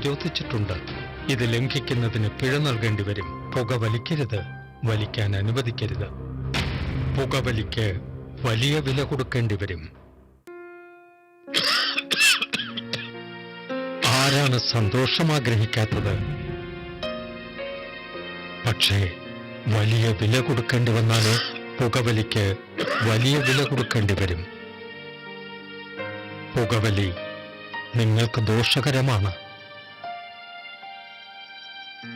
ചോദിച്ചിട്ടുണ്ട്. ഇത് ലംഘിക്കുന്നതിന് പിഴ നൽകേണ്ടി വരും. പുക വലിക്കരുത്, വലിക്കാൻ അനുവദിക്കരുത്. പുകവലിക്ക് വലിയ വില കൊടുക്കേണ്ടി വരും. ആരാണ് സന്തോഷം ആഗ്രഹിക്കാത്തത്? പക്ഷേ വലിയ വില കൊടുക്കേണ്ടി വന്നാലോ? പുകവലിക്ക് വലിയ വില കൊടുക്കേണ്ടി വരും. പുകവലി നിങ്ങൾക്ക് ദോഷകരമാണ്.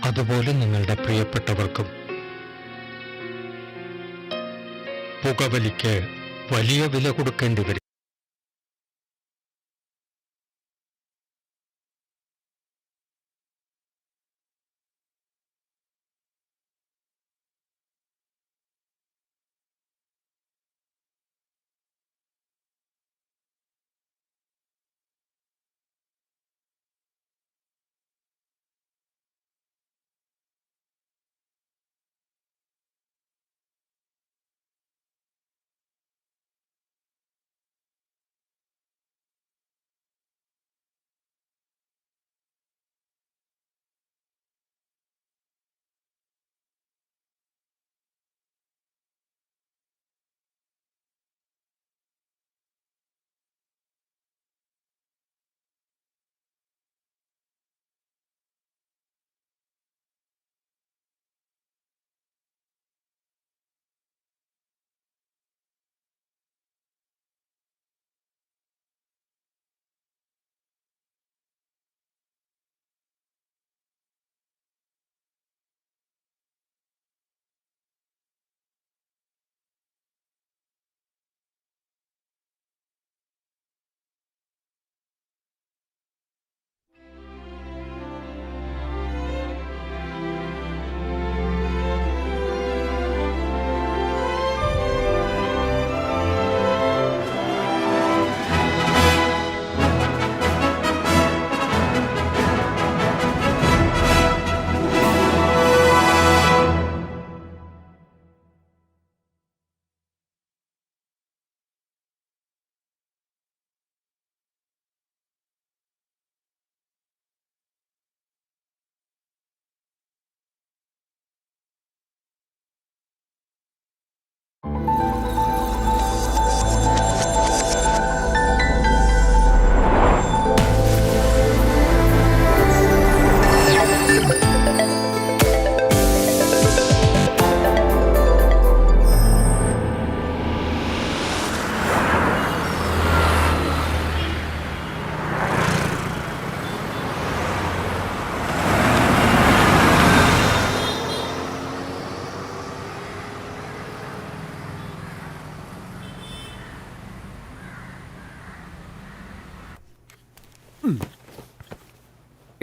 അതുപോലെ നിങ്ങളുടെ പ്രിയപ്പെട്ടവർക്കും. പുകവലിക്ക് വലിയ വില കൊടുക്കേണ്ടി വരും.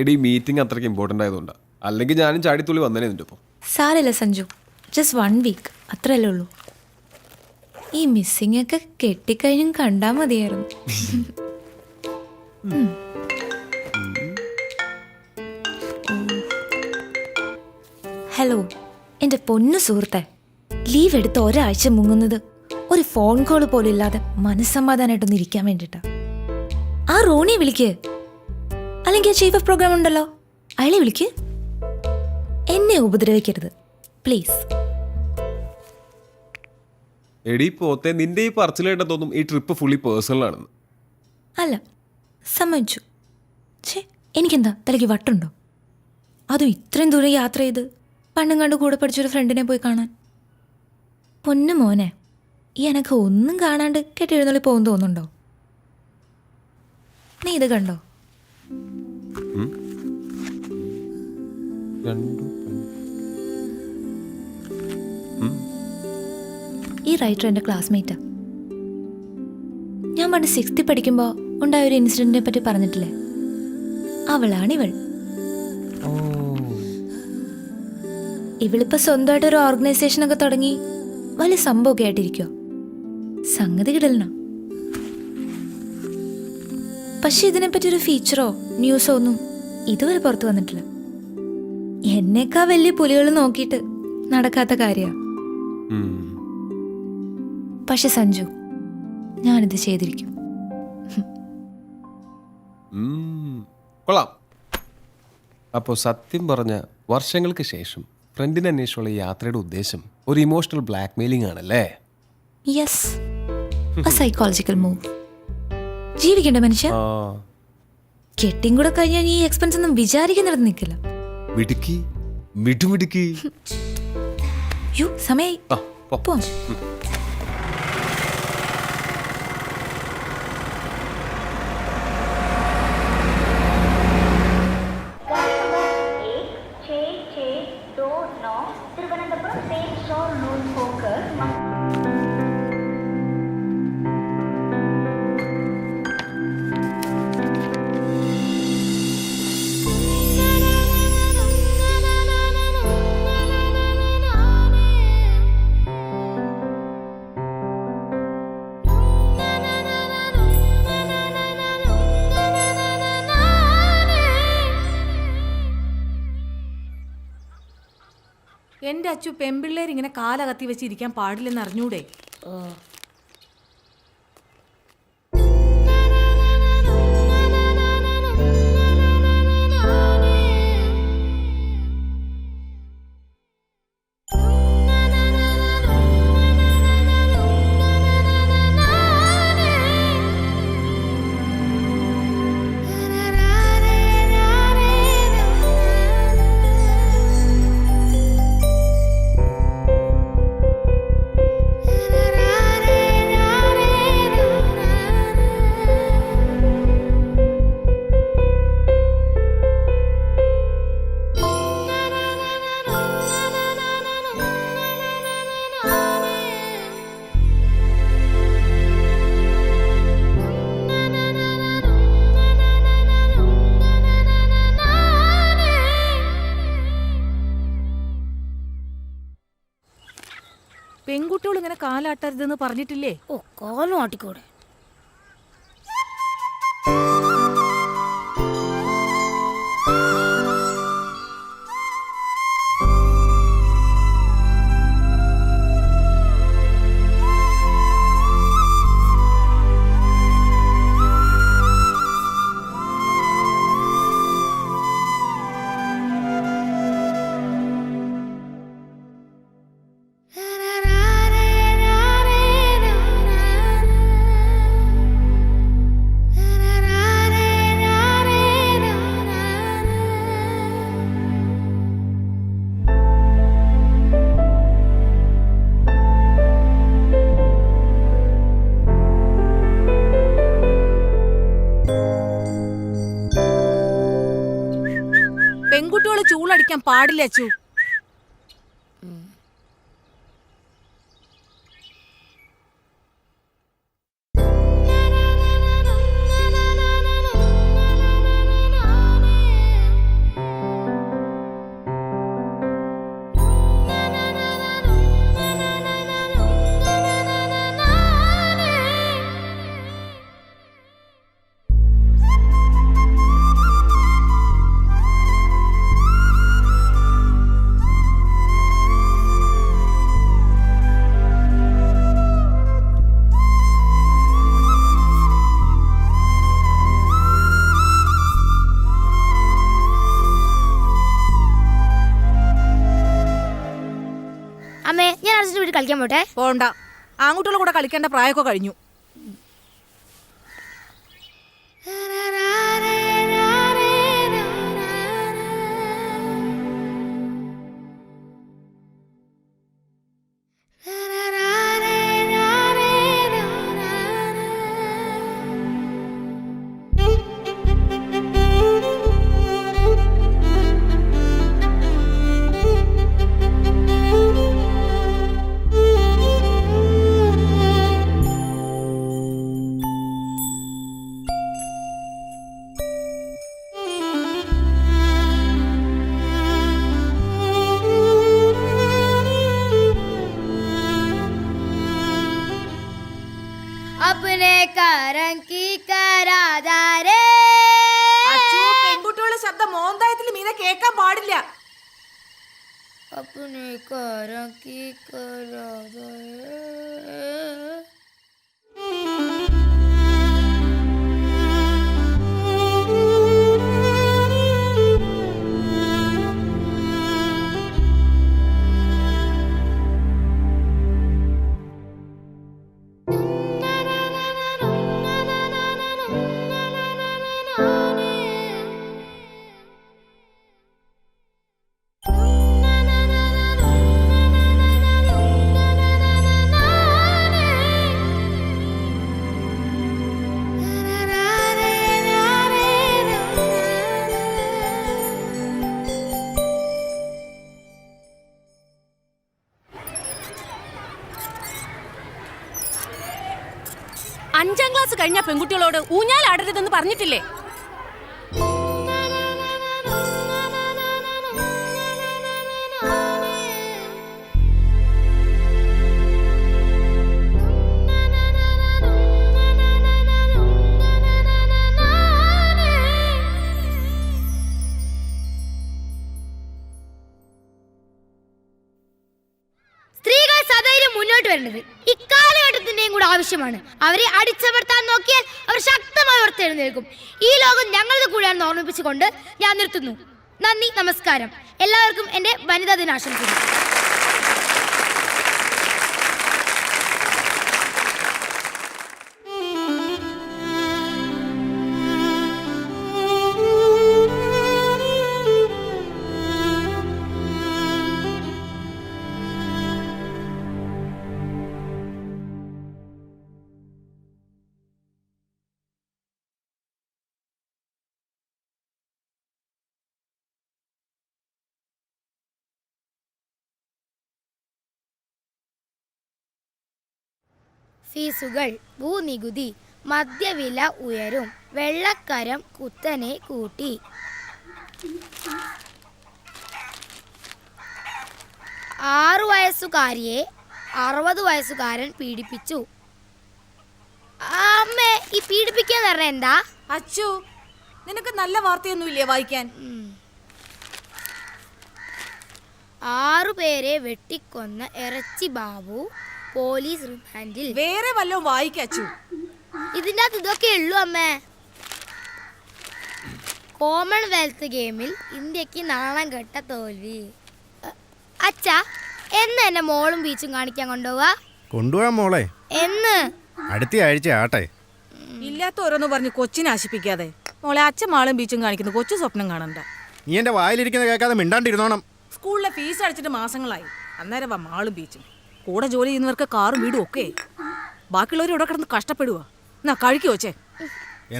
എടി മീറ്റിംഗ് അത്രയ്ക്ക് ഇമ്പോർട്ടൻ്റ് ആയതുകൊണ്ടാണ്. അല്ലെങ്കിൽ ഞാനും ചാടിത്തുള്ളി വന്നേനെ നിൻ്റെ ഒപ്പം. സാരമില്ല സഞ്ജു, ജസ്റ്റ് 1 വീക്ക് അത്രയല്ലേ ഉള്ളൂ. ഈ മിസ്സിംഗ് ഒക്കെ കെട്ടിക്കഴിഞ്ഞും കണ്ടാൽ മതിയായിരുന്നു. ഹലോ എൻ്റെ പൊന്നു സുഹൃത്തെ, ലീവ് എടുത്ത് ഒരാഴ്ച മുങ്ങുന്നത് ഒരു ഫോൺ കോൾ പോലും ഇല്ലാതെ മനസ്സമാധാനമായിട്ടൊന്ന് ഇരിക്കാൻ വേണ്ടിയിട്ടാ. ആ റോണിയെ വിളിക്ക്, അല്ലെങ്കിൽ ചീഫ് ഓഫ് പ്രോഗ്രാം ഉണ്ടല്ലോ അയാളെ വിളിക്ക്. എന്നെ ഉപദ്രവിക്കരുത് പ്ലീസ്. എടി പോത്തെ, നിന്റെ ഈ പറച്ചിലായിട്ട് തോന്നും ഈ ട്രിപ്പ് ഫുള്ളി പേഴ്സണൽ ആണെന്ന്. അല്ല, സമ്മതിച്ചു. എനിക്കെന്താ തലയ്ക്ക് വട്ടുണ്ടോ? അതും ഇത്രയും ദൂരം യാത്ര ചെയ്ത് പണ്ടും കണ്ട് കൂടെ പഠിച്ചൊരു ഫ്രണ്ടിനെ പോയി കാണാൻ. പൊന്നു മോനെ, ഈ എനക്ക് ഒന്നും കാണാണ്ട് കെട്ടിയെഴുന്നള്ളി പോകുന്നു തോന്നുന്നുണ്ടോ? നീ ഇത് കണ്ടോ? ഈ റൈറ്റർ എൻ്റെ ക്ലാസ്മേറ്റാ. ഞാൻ പണ്ട് 6th പഠിക്കുമ്പോൾ ഉണ്ടായ ഒരു ഇൻസിഡന്റിനെ പറ്റി പറഞ്ഞിട്ടില്ലേ, അവളാണിവൾ. ഇവളിപ്പോ സ്വന്തമായിട്ടൊരു ഓർഗനൈസേഷനൊക്കെ തുടങ്ങി വലിയ സംഭവമൊക്കെ ആയിട്ടിരിക്കുക. സംഗതി കിടലന. പക്ഷെ ഇതിനെപ്പറ്റി ഒരു ഫീച്ചറോ ന്യൂസോ ഒന്നും ഇതുവരെ പുറത്തു വന്നിട്ടില്ല. എന്നേക്കാ വലിയ പുലികൾ നോക്കിയിട്ട് നടക്കാത്ത കാര്യമാണ്. പക്ഷെ സഞ്ജു, ഞാനിത് ചെയ്തിരിക്കും. കൊള്ളാം. അപ്പോൾ സത്യം പറഞ്ഞ വർഷങ്ങൾക്ക് ശേഷം ഫ്രണ്ടിനെ അന്വേഷിച്ചുള്ള ഈ യാത്രയുടെ ഉദ്ദേശം ഒരു ഇമോഷണൽ ബ്ലാക്ക് മെയിലിംഗ് ആണല്ലേ? Yes, psychological move. ജീവിക്കണ്ട മനുഷ്യ. ആ, കെട്ടിയും കൂടെ കഴിഞ്ഞാൽ ഈ എക്സ്പെൻസ് ഒന്നും വിചാരിക്കുന്നിടത്ത് നിൽക്കില്ല. മിടുക്കി മിടുമിടുക്കി. യോ, സമയായി. ആ, പോ. പോവാം. तिरुवनंतपुरम सेंट शोर नून होकर എന്റെ അച്ചു പെമ്പിള്ളേർ ഇങ്ങനെ കാല കത്തി വെച്ച് ഇരിക്കാൻ പാടില്ലെന്ന് അറിഞ്ഞൂടെ? പെൺകുട്ടികൾ ഇങ്ങനെ കാലാട്ടരുതെന്ന് പറഞ്ഞിട്ടില്ലേ? ഓ, കാലും ആട്ടിക്കൂടെ. പെൺകുട്ടികൾ ചൂളടിക്കാൻ പാടില്ല അച്ചു. അമ്മേ, ഞാൻ അർജുൻ്റെ വീട്ടിൽ കളിക്കാൻ പോട്ടെ? പോണ്ട, ആൺകുട്ടികളുടെ കൂടെ കളിക്കേണ്ട പ്രായമൊക്കെ കഴിഞ്ഞു. अपने करम की करादारे. പെൺകുട്ടികളുടെ ശബ്ദം മോന്തായത്തിൽ മീനെ കേൾക്കാൻ പാടില്ല. अपने करम की करादारे. 5ാം ക്ലാസ് കഴിഞ്ഞ പെൺകുട്ടികളോട് ഊഞ്ഞാലാടരുതെന്ന് പറഞ്ഞിട്ടില്ലേ? മുന്നോട്ട് വരേണ്ടത് ഇക്കാലഘട്ടത്തിന്റെയും കൂടെ ആവശ്യമാണ്. അവരെ അടിച്ചമർത്താൻ നോക്കിയാൽ അവർ ശക്തമായി ഉയർത്തെഴുന്നേൽക്കും. ഈ ലോകം ഞങ്ങളുടെ കൂടെയാണെന്ന് ഓർമ്മിപ്പിച്ചുകൊണ്ട് ഞാൻ നിർത്തുന്നു. നന്ദി, നമസ്കാരം. എല്ലാവർക്കും എൻ്റെ വനിതാ ദിനാശംസകൾ. ഫീസുകൾ, ഭൂനികുതി, മദ്യവില ഉയരും, വെള്ളക്കരം കുത്തനെ കൂട്ടി. 6 വയസ്സുകാരിയെ 60 വയസ്സുകാരൻ പീഡിപ്പിച്ചു. അമ്മേ, ഈ പീഡിപ്പിക്കാന്ന് പറഞ്ഞ എന്താ? അച്ചു, നിനക്ക് നല്ല വാർത്തയൊന്നുമില്ലേ വായിക്കാൻ? 6 പേരെ വെട്ടിക്കൊന്ന ഇറച്ചി ബാബു പോലീസ് റിമാൻഡിൽ. വേറെ വല്ലതും വായിക്കച്ചു. ഇതിൻ്റെ അകത്ത് ഇതൊക്കെ ഉള്ളൂ അമ്മേ. കോമൺവെൽത്ത് ഗെയിമിൽ ഇന്ത്യക്ക് നാണം കെട്ട തോൽവി. അച്ഛാ, എന്ന് എന്നെ മോളും ബീച്ചും കാണിക്കാൻ കൊണ്ടുപോവാ മോളെ. എന്ന്? അടുത്ത ആഴ്ച ആട്ടെ. ഇല്ലാത്ത ഓരോന്ന് പറഞ്ഞ് കൊച്ചിനെ ആശിപ്പിക്കാതെ. മോളെ, അച്ഛൻ മാളും ബീച്ചും കാണിക്കുന്നു, കൊച്ചു സ്വപ്നം കാണണ്ട. നീ എന്റെ വായിലിരിക്കുന്ന കേൾക്കാതെ മിണ്ടാണ്ടിരുന്നോണം. സ്കൂളിലെ ഫീസ് അടിച്ചിട്ട് മാസങ്ങളായി. അന്നേരം മാളും ബീച്ചും. കൂടെ ജോലി ചെയ്യുന്നവർക്ക് കാറും വീടും ഒക്കെ. ബാക്കിയുള്ളവർ ഇവിടെ കിടന്ന് കഷ്ടപ്പെടുക. എന്നാ കഴിക്കോ ചേ?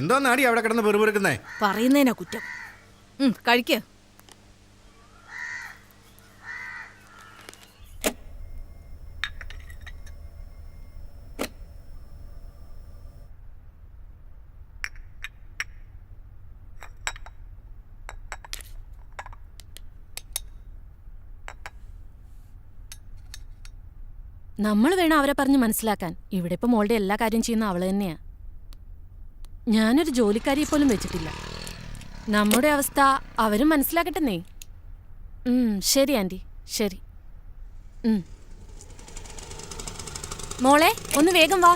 എന്തോ നാടി അവിടെ കിടന്ന് പെറുപെറുക്കുന്നേ? പറയുന്നതിനാ കുറ്റം. കഴിക്ക. നമ്മൾ വേണം അവരെ പറഞ്ഞ് മനസ്സിലാക്കാൻ. ഇവിടെ ഇപ്പം മോളുടെ എല്ലാ കാര്യം ചെയ്യുന്ന അവള് തന്നെയാ. ഞാനൊരു ജോലിക്കാരിയെ പോലും വെച്ചിട്ടില്ല. നമ്മുടെ അവസ്ഥ അവരും മനസ്സിലാക്കട്ടെന്നേ. ശരി ആൻറ്റി, ശരി. മോളെ, ഒന്ന് വേഗം വാ.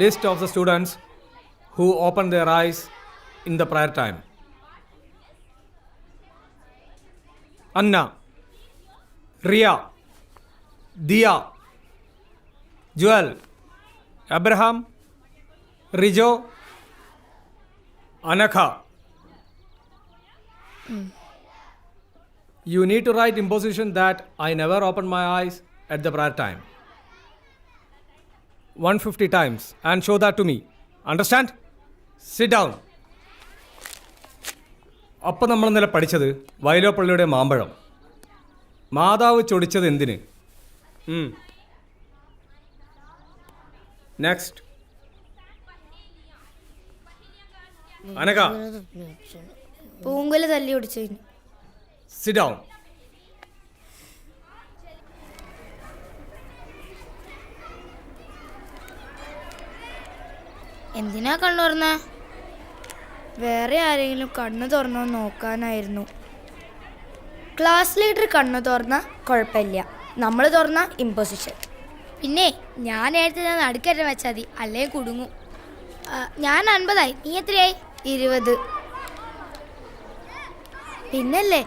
List of the students who opened their eyes in the prayer time. Anna, Ria, Dia, Joel, Abraham, Rijo, Anakha. You need to write imposition that I never opened my eyes at the prayer time 150 times and show that to me. Understand? Sit down. അപ്പം നമ്മൾ ഇന്നലെ പഠിച്ചത് വയലോപ്പള്ളിയുടെ മാമ്പഴം. മാതാവ് ചൊടിച്ചത് എന്തിന്? Next. അനക, പൂങ്കുല തല്ലി ഓടിച്ചതിന്. Sit down. എന്തിനാ കണ്ണു തുറന്ന? വേറെ ആരെങ്കിലും കണ്ണു തുറന്നോ നോക്കാനായിരുന്നു. ക്ലാസ് ലീഡർ കണ്ണു തുറന്ന കുഴപ്പമില്ല, നമ്മൾ തുറന്ന ഇമ്പോസിഷൻ. പിന്നെ ഞാൻ നേരത്തെ ഞാൻ നടുക്കറ്റം വെച്ചാൽ മതി, അല്ലേ കുടുങ്ങും. ഞാൻ 50ആയി. നീ എത്രയായി? 20. പിന്നല്ലേ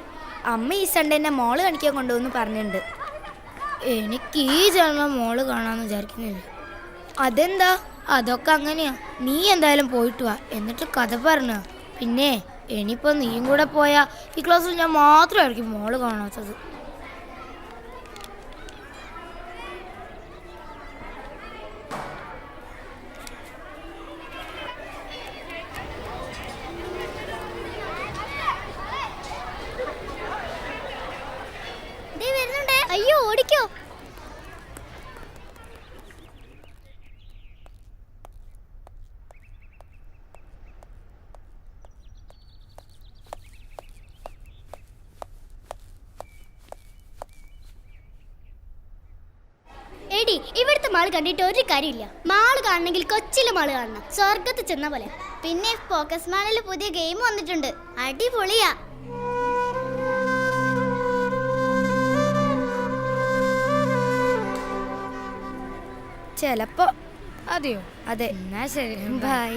അമ്മ ഈ സൺഡേ എന്നെ മോള് കാണിക്കാൻ കൊണ്ടുപോകുന്നു പറഞ്ഞിട്ടുണ്ട്. എനിക്ക് ഈ ജന്മം മോള് കാണാന്ന് വിചാരിക്കുന്നില്ല. അതെന്താ? അതൊക്കെ അങ്ങനെയാ. നീ എന്തായാലും പോയിട്ട് വാ, എന്നിട്ട് കഥ പറഞ്ഞ. പിന്നെ ഇനിയിപ്പോ നീയും കൂടെ പോയാ ഈ ക്ലാസ്സിൽ ഞാൻ മാത്രമായിരിക്കും മോള് കാണാത്തത്. അയ്യോ ഓടിക്കോ. എടി, ഇവിടുത്തെ മാള് കണ്ടിട്ട് ഒരു കാര്യമില്ല. മാള് കാണണമെങ്കിൽ കൊച്ചിയിലെ മാള് കാണണം, സ്വർഗത്ത് ചെന്ന പോലെ. പിന്നെ ഫോക്കസ് മാളിൽ പുതിയ ഗെയിം വന്നിട്ടുണ്ട്, അടിപൊളിയാ. ചെലപ്പോ. അതെയോ? അതെ. എന്നാ ശരി, ബൈ.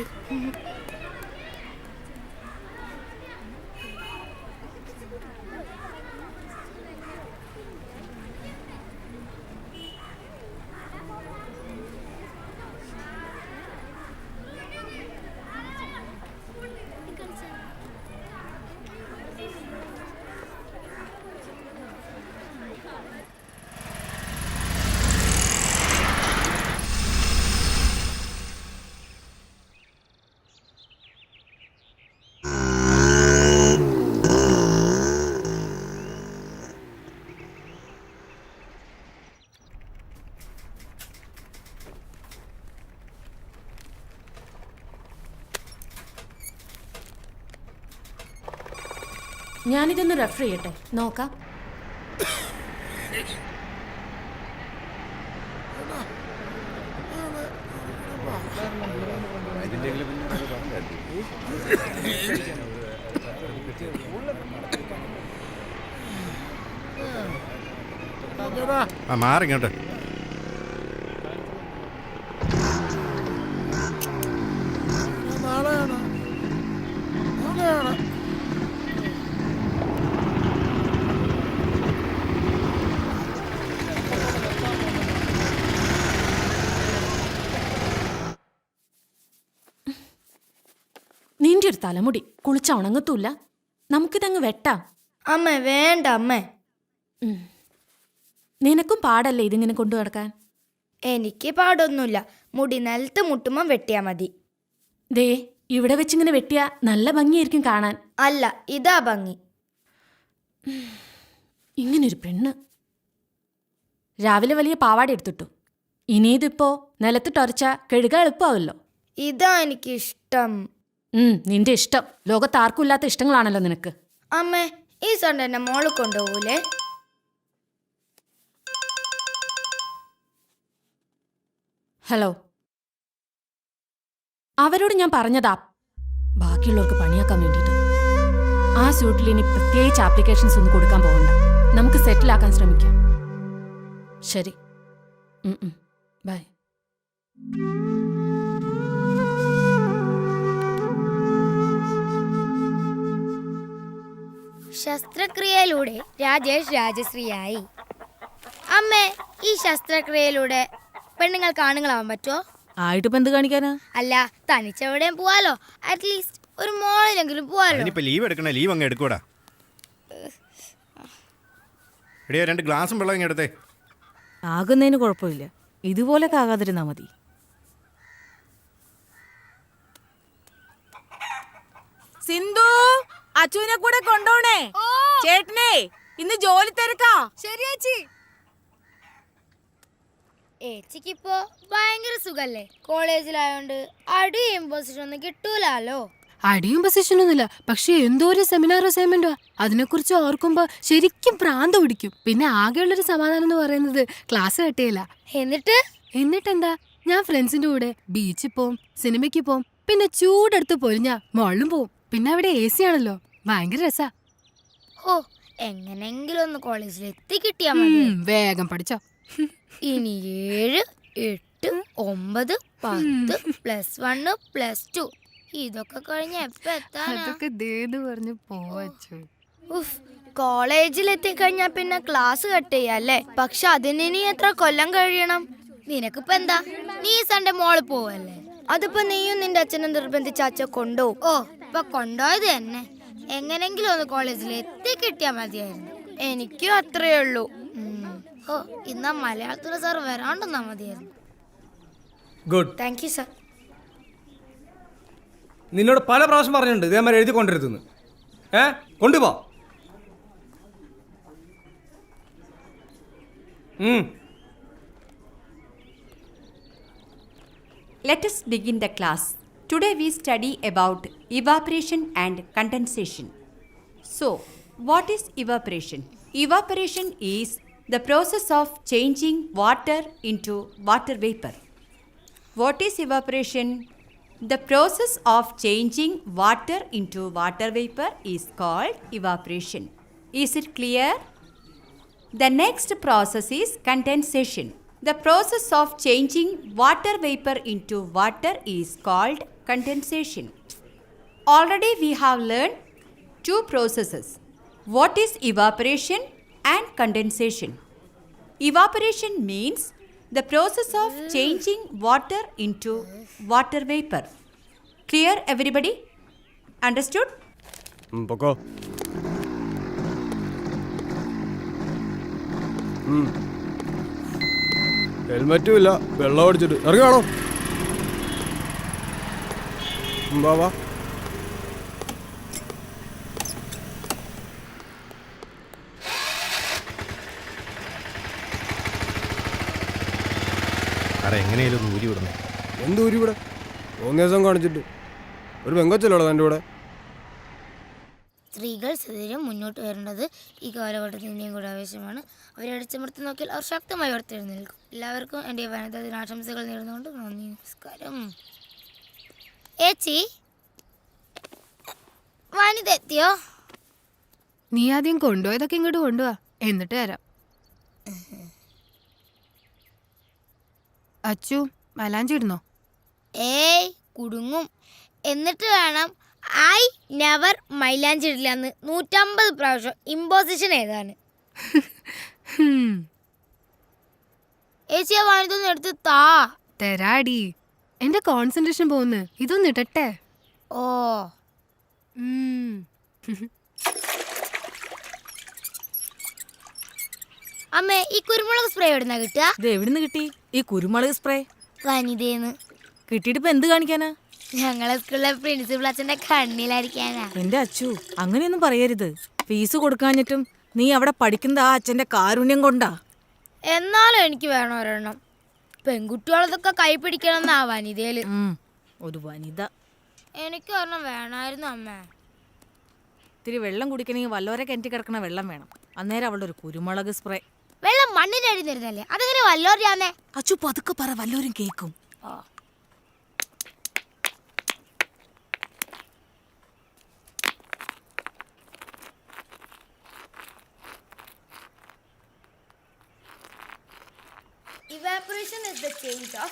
ഞാനിതൊന്ന് റെഫർ ചെയ്യട്ടെ, നോക്കാം. മാറിങ്ങോട്ട്. നിന്റെ ഒരു തലമുടി കുളിച്ച ഉണങ്ങത്തൂല്ല, നമുക്കിതങ്ങ് വെട്ടാം. അമ്മ വേണ്ട അമ്മേ. നിനക്കും പാടല്ലേ ഇതിങ്ങനെ കൊണ്ടു നടക്കാൻ? എനിക്ക് പാടൊന്നുമില്ല, മുടി നിലത്ത് മുട്ടുമ്പം വെട്ടിയാ മതി. ദേ, ഇവിടെ വെച്ചിങ്ങനെ വെട്ടിയാ നല്ല ഭംഗിയായിരിക്കും കാണാൻ. അല്ല, ഇതാ ഭംഗി. ഇങ്ങനൊരു പെണ്ണ്. രാവിലെ വലിയ പാവാട എടുത്തിട്ടു, ഇനിയിതിപ്പോ നിലത്തിട്ടൊരച്ച കഴുക എളുപ്പമാവല്ലോ. ഇതാ എനിക്കിഷ്ടം. നിന്റെ ഇഷ്ടം. ലോകത്ത് ആർക്കും ഇല്ലാത്ത ഇഷ്ടങ്ങളാണല്ലോ നിനക്ക്. അമ്മേ, ഈ സൺഡേ എന്നെ മോള് കൊണ്ടുപോകൂലേ? ഹലോ, അവരോട് ഞാൻ പറഞ്ഞതാ ബാക്കിയുള്ളവർക്ക് പണിയാക്കാൻ വേണ്ടിയിട്ട്. ആ സ്യൂട്ടിൽ ഇനി പ്രത്യേകിച്ച് ആപ്ലിക്കേഷൻസ് ഒന്നും കൊടുക്കാൻ പോകണ്ട, നമുക്ക് സെറ്റിലാക്കാൻ ശ്രമിക്കാം. ശരി, ബൈ. ശസ്ത്രക്രിയയിലൂടെ രാജേഷ് രാജശ്രീയായി. അമ്മേ, ഈ ശസ്ത്രക്രിയയിലൂടെ പെണ്ണുങ്ങൾക്ക് ആണുങ്ങളാവാൻ പറ്റുമോ? ആയിട്ട് എന്ത് കാണിക്കാനാ? അല്ല, തനിച്ചെവിടെയും പോവാലോ, അറ്റ്ലീസ്റ്റ് ഒരു മോളിലെങ്കിലും പോവാലോ. ലീവ് എടുക്കണേ, ലീവ് അങ്ങ് എടുക്കൂടാ. എടിയോ, 2 ഗ്ലാസും വെള്ളം ഇങ്ങ് എടുത്തേ. ആകുന്നതിന് കുഴപ്പമില്ല, ഇതുപോലൊക്കെ ആകാതിരുന്നാ മതി. സിന്ധു, അച്ചുവിനെ കൂടെ കൊണ്ടോണേ. ചേട്ടനെ ഇന്ന് ജോലി തിരക്കാ. ശരിയാച്ചി. ഏച്ചിക്കിപ്പോ ഭയങ്കര സുഖല്ലേ, കോളേജിലായോണ്ട് അടിയും പൊസിഷൻ ഒന്നും കിട്ടൂലോ. അടിയും പൊസിഷനൊന്നുമില്ല, പക്ഷെ എന്തോ ഒരു സെമിനാർ അസൈൻമെന്റോ, അതിനെക്കുറിച്ച് ഓർക്കുമ്പോ ശരിക്കും പ്രാന്ത് പിടിക്കും. പിന്നെ ആകെയുള്ളൊരു സമാധാനം എന്ന് പറയുന്നത് ക്ലാസ് കട്ടിയില്ല. എന്നിട്ടെന്താ, ഞാൻ ഫ്രണ്ട്സിന്റെ കൂടെ ബീച്ചിൽ പോവും, സിനിമയ്ക്ക് പോവും, പിന്നെ ചൂടെടുത്ത് പൊരിഞ്ഞ മോളിലും പോവും. പിന്നെ അവിടെ AC ആണല്ലോ, ഭയങ്കര രസാ. ഓ, എങ്ങനെങ്കിലും ഒന്ന് കോളേജിൽ എത്തി കിട്ടിയാ മതി. വേഗം പഠിച്ചോ. ഇനി 7, 8, 9, 10 +1 +2 ഇതൊക്കെ കഴിഞ്ഞ എപ്പ എത്താനാ? അതൊക്കെ ദേതു പറഞ്ഞു പോവച്ചു. ഉഫ്, കോളേജിൽ എത്തിക്കഴിഞ്ഞാ പിന്നെ ക്ലാസ് കട്ട് ചെയ്യാല്ലേ. പക്ഷെ അതിന് ഇനി എത്ര കൊല്ലം കഴിയണം? നിനക്കിപ്പോ എന്താ, നീ സൺഡേ മോള് പോവല്ലേ? അതിപ്പോ നീയും നിന്റെ അച്ഛനും നിർബന്ധിച്ച അച്ഛൻ കൊണ്ടുപോകും. ഓ, ഇപ്പൊ കൊണ്ടുപോയത് തന്നെ. എങ്ങനെങ്കിലും ഒന്ന് കോളേജിൽ എത്തിക്കിട്ടിയാ മതിയായിരുന്നു. എനിക്കും അത്രേ ഉള്ളൂ. ഓ, ഇന്നാ മലയാളത്തിലെ സാർ വരാണ്ടെന്നാ മതിയായിരുന്നു. ഗുഡ്. Thank you sir. നിന്നോട് പല പ്രാവശ്യം പറഞ്ഞിട്ടുണ്ട് ഇതേമാതിരി എഴുതി കൊണ്ടിരുത്തുന്നു. കൊണ്ടുപോ. Let us begin the class. Today we study about evaporation and condensation. So, what is evaporation? Evaporation is the process of changing water into water vapor. What is evaporation? The process of changing water into water vapor is called evaporation. Is it clear? The next process is condensation. The process of changing water vapor into water is called condensation. Already we have learned two processes. What is evaporation and condensation? Evaporation means the process of changing water into water vapor. Clear everybody? Understood? പൊക്കോ. ഹെൽമറ്റും ഇല്ല, വെള്ളം അടിച്ചിട്ട് ഇറങ്ങാണോ? വാ. സാറേ എങ്ങനെയാലും ഒന്ന് ഊരി വിടണം. എന്ത് ഊരി ഇവിടെ? 3 ദിവസം കാണിച്ചിട്ട് ഒരു പെങ്കൊച്ചല്ലോ എൻ്റെ കൂടെ. സ്ത്രീകൾ സദയം മുന്നോട്ട് വരേണ്ടത് ഈ കാലഘട്ടത്തിൻ്റെയും കൂടെ ആവശ്യമാണ്. അവരെ അടിച്ചമർത്തി നോക്കിയാൽ അവർ ശക്തമായി ഉയർത്തെഴുന്നേൽക്കും. എല്ലാവർക്കും എൻ്റെ വനിതാ ദിനാശംസകൾ നേർന്നുകൊണ്ട് നന്ദി, നമസ്കാരം. ഏച്ചി, വനിത എത്തിയോ? നീ ആദ്യം കൊണ്ടുപോയതൊക്കെ ഇങ്ങോട്ട് കൊണ്ടുപോവാ, എന്നിട്ട് തരാം. അച്ചു, മലാഞ്ചി ഇടുന്നോ? ഏയ്, കുടുങ്ങും. എന്നിട്ട് വേണം ഐ നെവർ മൈലാഞ്ചി ഇടില്ല എന്ന് 150 പ്രാവശ്യം ഇമ്പോസിഷൻ ഏതാണ്? ഏച്ചിയ വാണിതൊന്നും എടുത്ത് താ. തരാടി, എന്റെ കോൺസെൻട്രേഷൻ പോകുന്നു. ഇതൊന്നും ഇടട്ടെ. ഓ, അമ്മേ, ഈ കുരുമുളക് സ്പ്രേ എവിടുന്നാ കിട്ടുക? ഇത് എവിടുന്ന് കിട്ടി ഈ കുരുമുളക് സ്പ്രേ? വനിതേന്ന്. കിട്ടിയിട്ട് ഇപ്പൊ എന്ത് കാണിക്കാനാ? ഞങ്ങളെ സ്കൂളിലെ പ്രിൻസിപ്പൽ അച്ഛന്റെ കണ്ണിലടിക്കാനാ. എന്റെ അച്ചു, അങ്ങനെയൊന്നും പറയരുത്. ഫീസ് കൊടുക്കാഞ്ഞിട്ടും നീ അവിടെ പഠിക്കുന്ന ആ അച്ഛന്റെ കാരുണ്യം കൊണ്ടാ. എന്നാലും എനിക്ക് വേണം ഒരെണ്ണം. പെൺകുട്ടികളതൊക്കെ കൈ പിടിക്കണം എന്നാ വനിതയില്. ഒരു വനിത. എനിക്ക് ഒരെണ്ണം വേണമായിരുന്നു അമ്മ. ഇത്തിരി വെള്ളം കുടിക്കണമെങ്കിൽ വല്ലോരെ കിണറ്റി കിടക്കണ വെള്ളം വേണം. അന്നേരം അവളുടെ ഒരു കുരുമുളക് സ്പ്രേ. വെള്ളം മണ്ണിന്റെ അടി നിരുന്നല്ലേ, അതെങ്ങനെ വല്ലോരാന്നേ? അച്ചു പതുക്കെ പറ, വല്ലോരും കേക്കും. Evaporation is the change of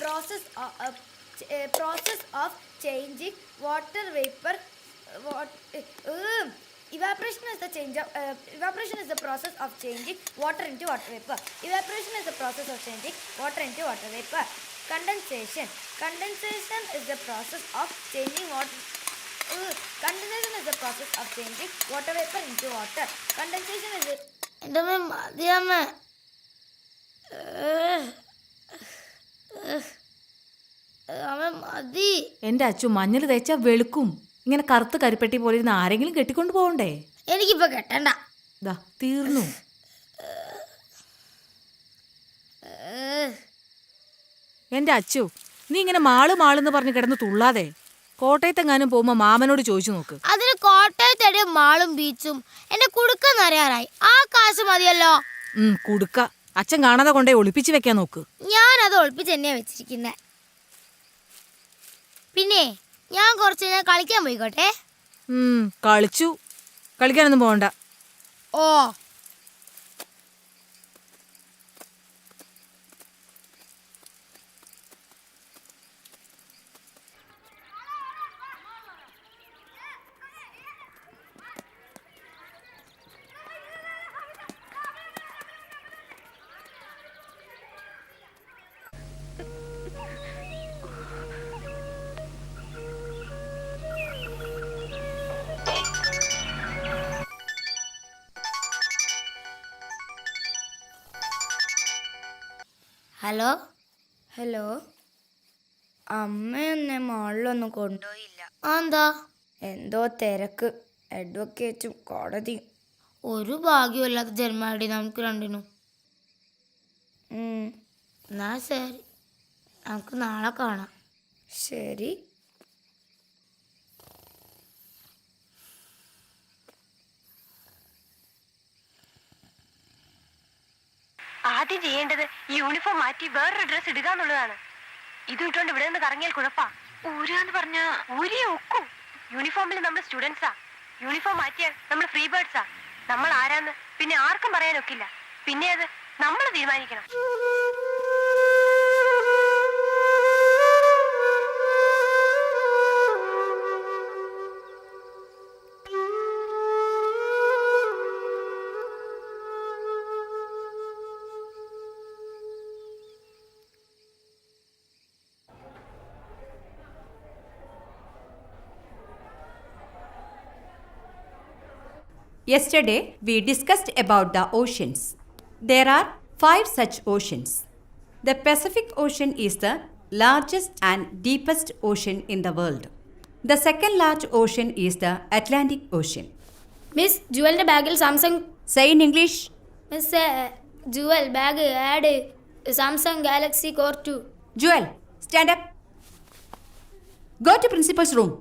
process of changing water vapor. Evaporation is the process of changing water into water vapor. Evaporation is the process of changing water into water vapor. Condensation is the process of changing water. Condensation is the process of changing water vapor into water. Condensation is the. എൻ്റെ മതിയമ്മ. മതി. എന്റെ അച്ചു, മഞ്ഞൾ തേച്ചാ വെളുക്കും. ഇങ്ങനെ കറുത്ത് കരിപ്പെട്ടി പോലെ ഇരുന്ന് ആരെങ്കിലും കെട്ടിക്കൊണ്ട് പോകണ്ടേ? എനിക്കിപ്പോ കെട്ടണ്ട. തീർന്നു. എന്റെ അച്ചു, നീ ഇങ്ങനെ മാളെന്ന് പറഞ്ഞ് കിടന്ന് തുള്ളാതെ കോട്ടയത്തെങ്ങാനും പോകുമ്പോ മാമനോട് ചോദിച്ചു നോക്ക്. അതിന് കോട്ടയത്തെ മാളും ബീച്ചും എന്റെ കുടുക്കെന്നറിയാറായി. ആ കാശ് മതിയല്ലോ. കുടുക്ക അച്ഛൻ കാണാതെ കൊണ്ടേ ഒളിപ്പിച്ച് വെക്കാൻ നോക്ക്. ഞാനത് ഒളിപ്പിച്ച് തന്നെയാ വെച്ചിരിക്കുന്നെ. പിന്നെ ഞാൻ കുറച്ച് കഴിഞ്ഞാൽ കളിക്കാൻ പോയിക്കോട്ടെ. കളിച്ചു. കളിക്കാനൊന്നും പോകണ്ട. ഓ, ഹലോ ഹലോ, അമ്മയെന്നെ മാളിലൊന്നും കൊണ്ടുപോയില്ല. എന്താ? എന്തോ തിരക്ക്, അഡ്വക്കേറ്റും കോടതിയും. ഒരു ഭാഗ്യമില്ലാത്ത ജന്മാടി നമുക്ക് രണ്ടിനും. എന്നാ ശരി, നമുക്ക് നാളെ കാണാം. ശരി. ആദ്യം ചെയ്യേണ്ടത് യൂണിഫോം മാറ്റി വേറൊരു ഡ്രസ് ഇടുക എന്നുള്ളതാണ്. ഇത് ഇട്ടുകൊണ്ട് ഇവിടെ നിന്ന് കറങ്ങിയാൽ കുഴപ്പാ. ഊരാന്ന് പറഞ്ഞാ ഊരിയെ ഒക്കും. യൂണിഫോമിൽ നമ്മൾ സ്റ്റുഡൻസാ. യൂണിഫോം മാറ്റിയാൽ നമ്മൾ ഫ്രീ ബേർഡ്സാ. നമ്മൾ ആരാന്ന് പിന്നെ ആർക്കും പറയാനൊക്കില്ല. പിന്നെ അത് നമ്മൾ തീരുമാനിക്കണം. Yesterday, we discussed about the oceans. There are 5 such oceans. The Pacific Ocean is the largest and deepest ocean in the world. The second large ocean is the Atlantic Ocean. Miss, ജുവലിന്റെ ബാഗിൽ Samsung. Say in English. Miss, Jewel bag had Samsung Galaxy Core 2. Joel, stand up. Go to principal's room.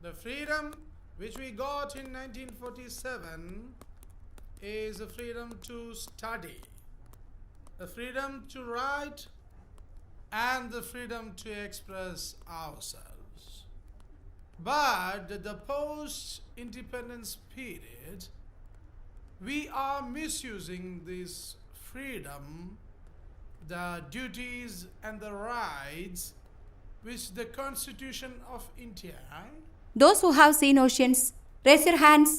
The freedom which we got in 1947 is the freedom to study, the freedom to write, and the freedom to express ourselves. But the post-independence period, we are misusing this freedom, the duties and the rights which the Constitution of India. Those who have seen oceans, raise your hands.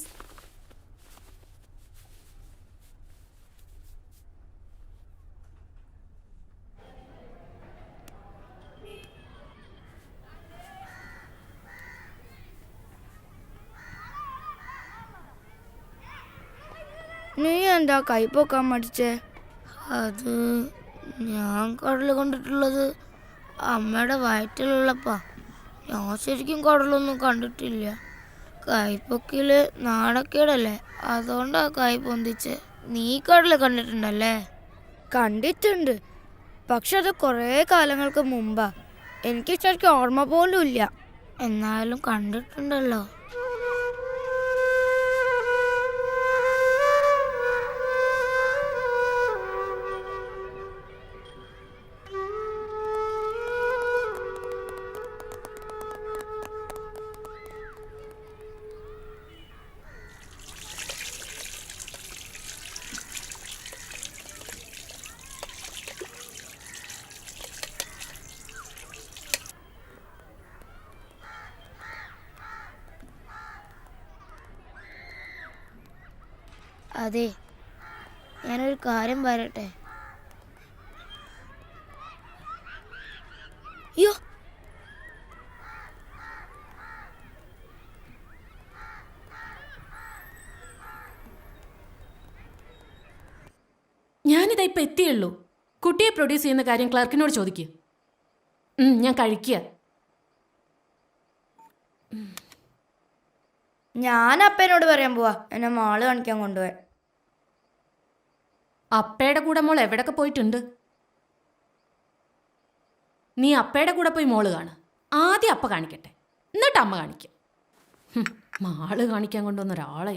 നീ എന്താ കൈ പൊക്കാൻ മടിച്ചേ? അത് ഞാൻ കടൽ കണ്ടിട്ടുള്ളത് അമ്മയുടെ വയറ്റിലുള്ളപ്പാ. ഞാൻ ശരിക്കും കടലൊന്നും കണ്ടിട്ടില്ല. കൈപ്പൊക്കില് നാണക്കേടല്ലേ, അതുകൊണ്ടാ കൈ പൊന്തിച്ച്. നീ കടൽ കണ്ടിട്ടുണ്ടല്ലേ? കണ്ടിട്ടുണ്ട്, പക്ഷെ അത് കുറേ കാലങ്ങൾക്ക് മുമ്പാ. എനിക്ക് ശരിക്കും ഓർമ്മ പോലും ഇല്ല. എന്നാലും കണ്ടിട്ടുണ്ടല്ലോ. അതെ, ഞാനൊരു കാര്യം പറയട്ടെ. അയ്യോ, ഞാനിതാ ഇപ്പം എത്തിയുള്ളൂ. കുട്ടിയെ പ്രൊഡ്യൂസ് ചെയ്യുന്ന കാര്യം ക്ലർക്കിനോട് ചോദിക്കുക. ഞാൻ കഴിക്കുക. ഞാൻ അപ്പനോട് പറയാൻ പോവാ എന്നെ മാള് കാണിക്കാൻ കൊണ്ടുപോയി. അപ്പയുടെ കൂടെ മോൾ എവിടൊക്കെ പോയിട്ടുണ്ട്? നീ അപ്പയുടെ കൂടെ പോയി മോള് കാണ്. ആദ്യം അപ്പ കാണിക്കട്ടെ, എന്നിട്ട് അമ്മ കാണിക്കും. മാള് കാണിക്കാൻ കൊണ്ടുവന്ന ഒരാളെ.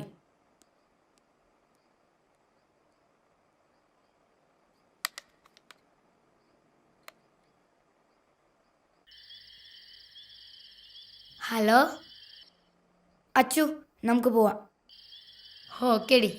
ഹലോ അച്ചു, നമുക്ക് പോവാം. ഓക്കേടി.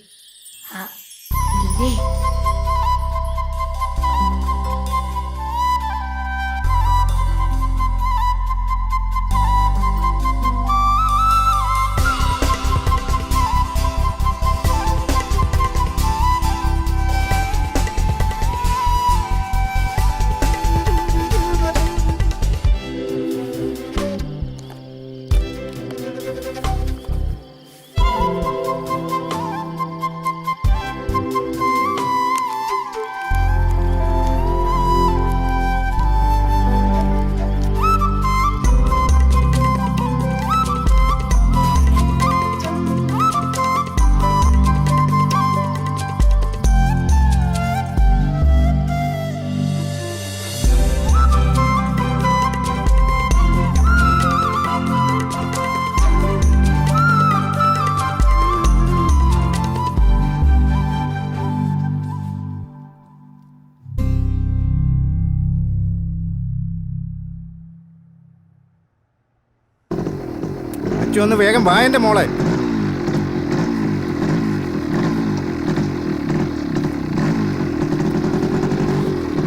അച്ചു ഒന്ന് വേഗം വാ എൻ്റെ മോളെ.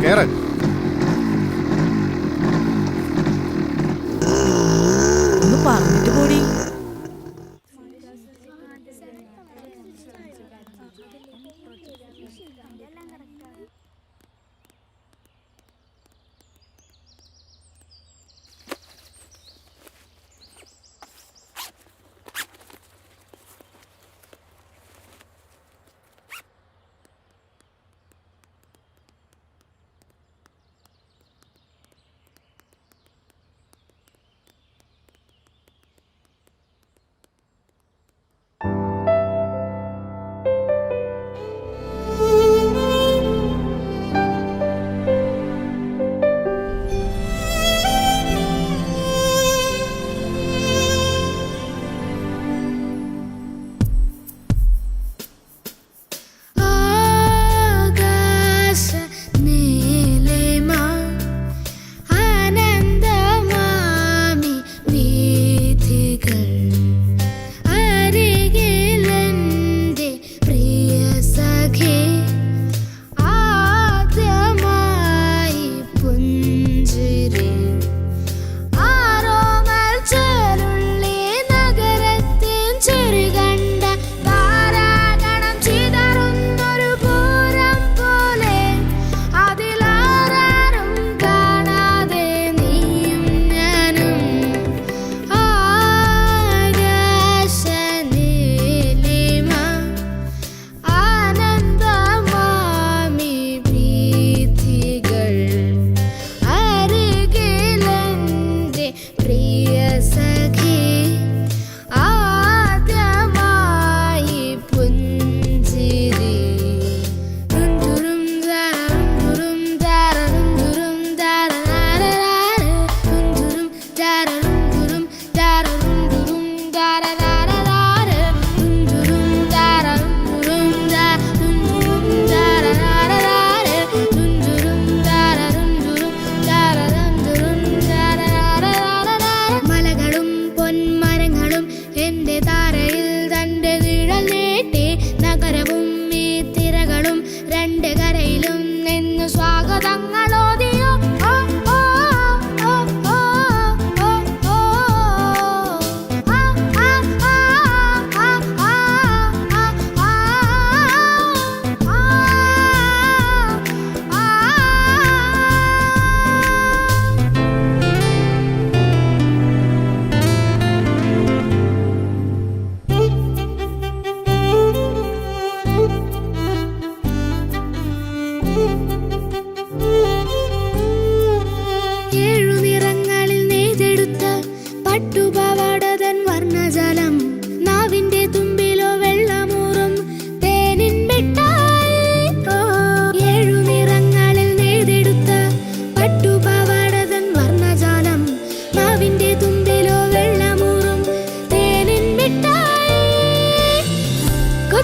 കേറ്. ഒന്ന് പറഞ്ഞിട്ട് കൂടി.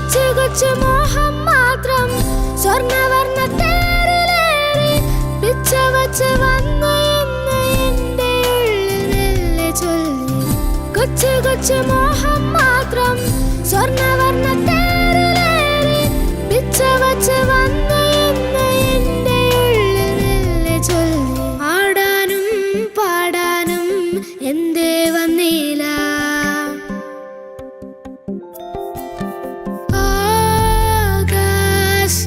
കൊച്ചു കൊച്ചു മോഹം മാത്രം സ്വർണ്ണവർണ്ണ തേരിലേറി പിച്ച വച്ച് വന്നു എന്ന് എന്റെ ഉള്ളിൽ മെല്ലെ ചൊല്ലി. കൊച്ചു കൊച്ചു മോഹം മാത്രം സ്വർണ്ണവർണ്ണ തേരിലേറി പിച്ച വച്ച് വന്നു എന്ന് എന്റെ ഉള്ളിൽ മെല്ലെ ചൊല്ലി. ആടാനും പാടാനും എന്തേ വന്നില്ല, ആകാശ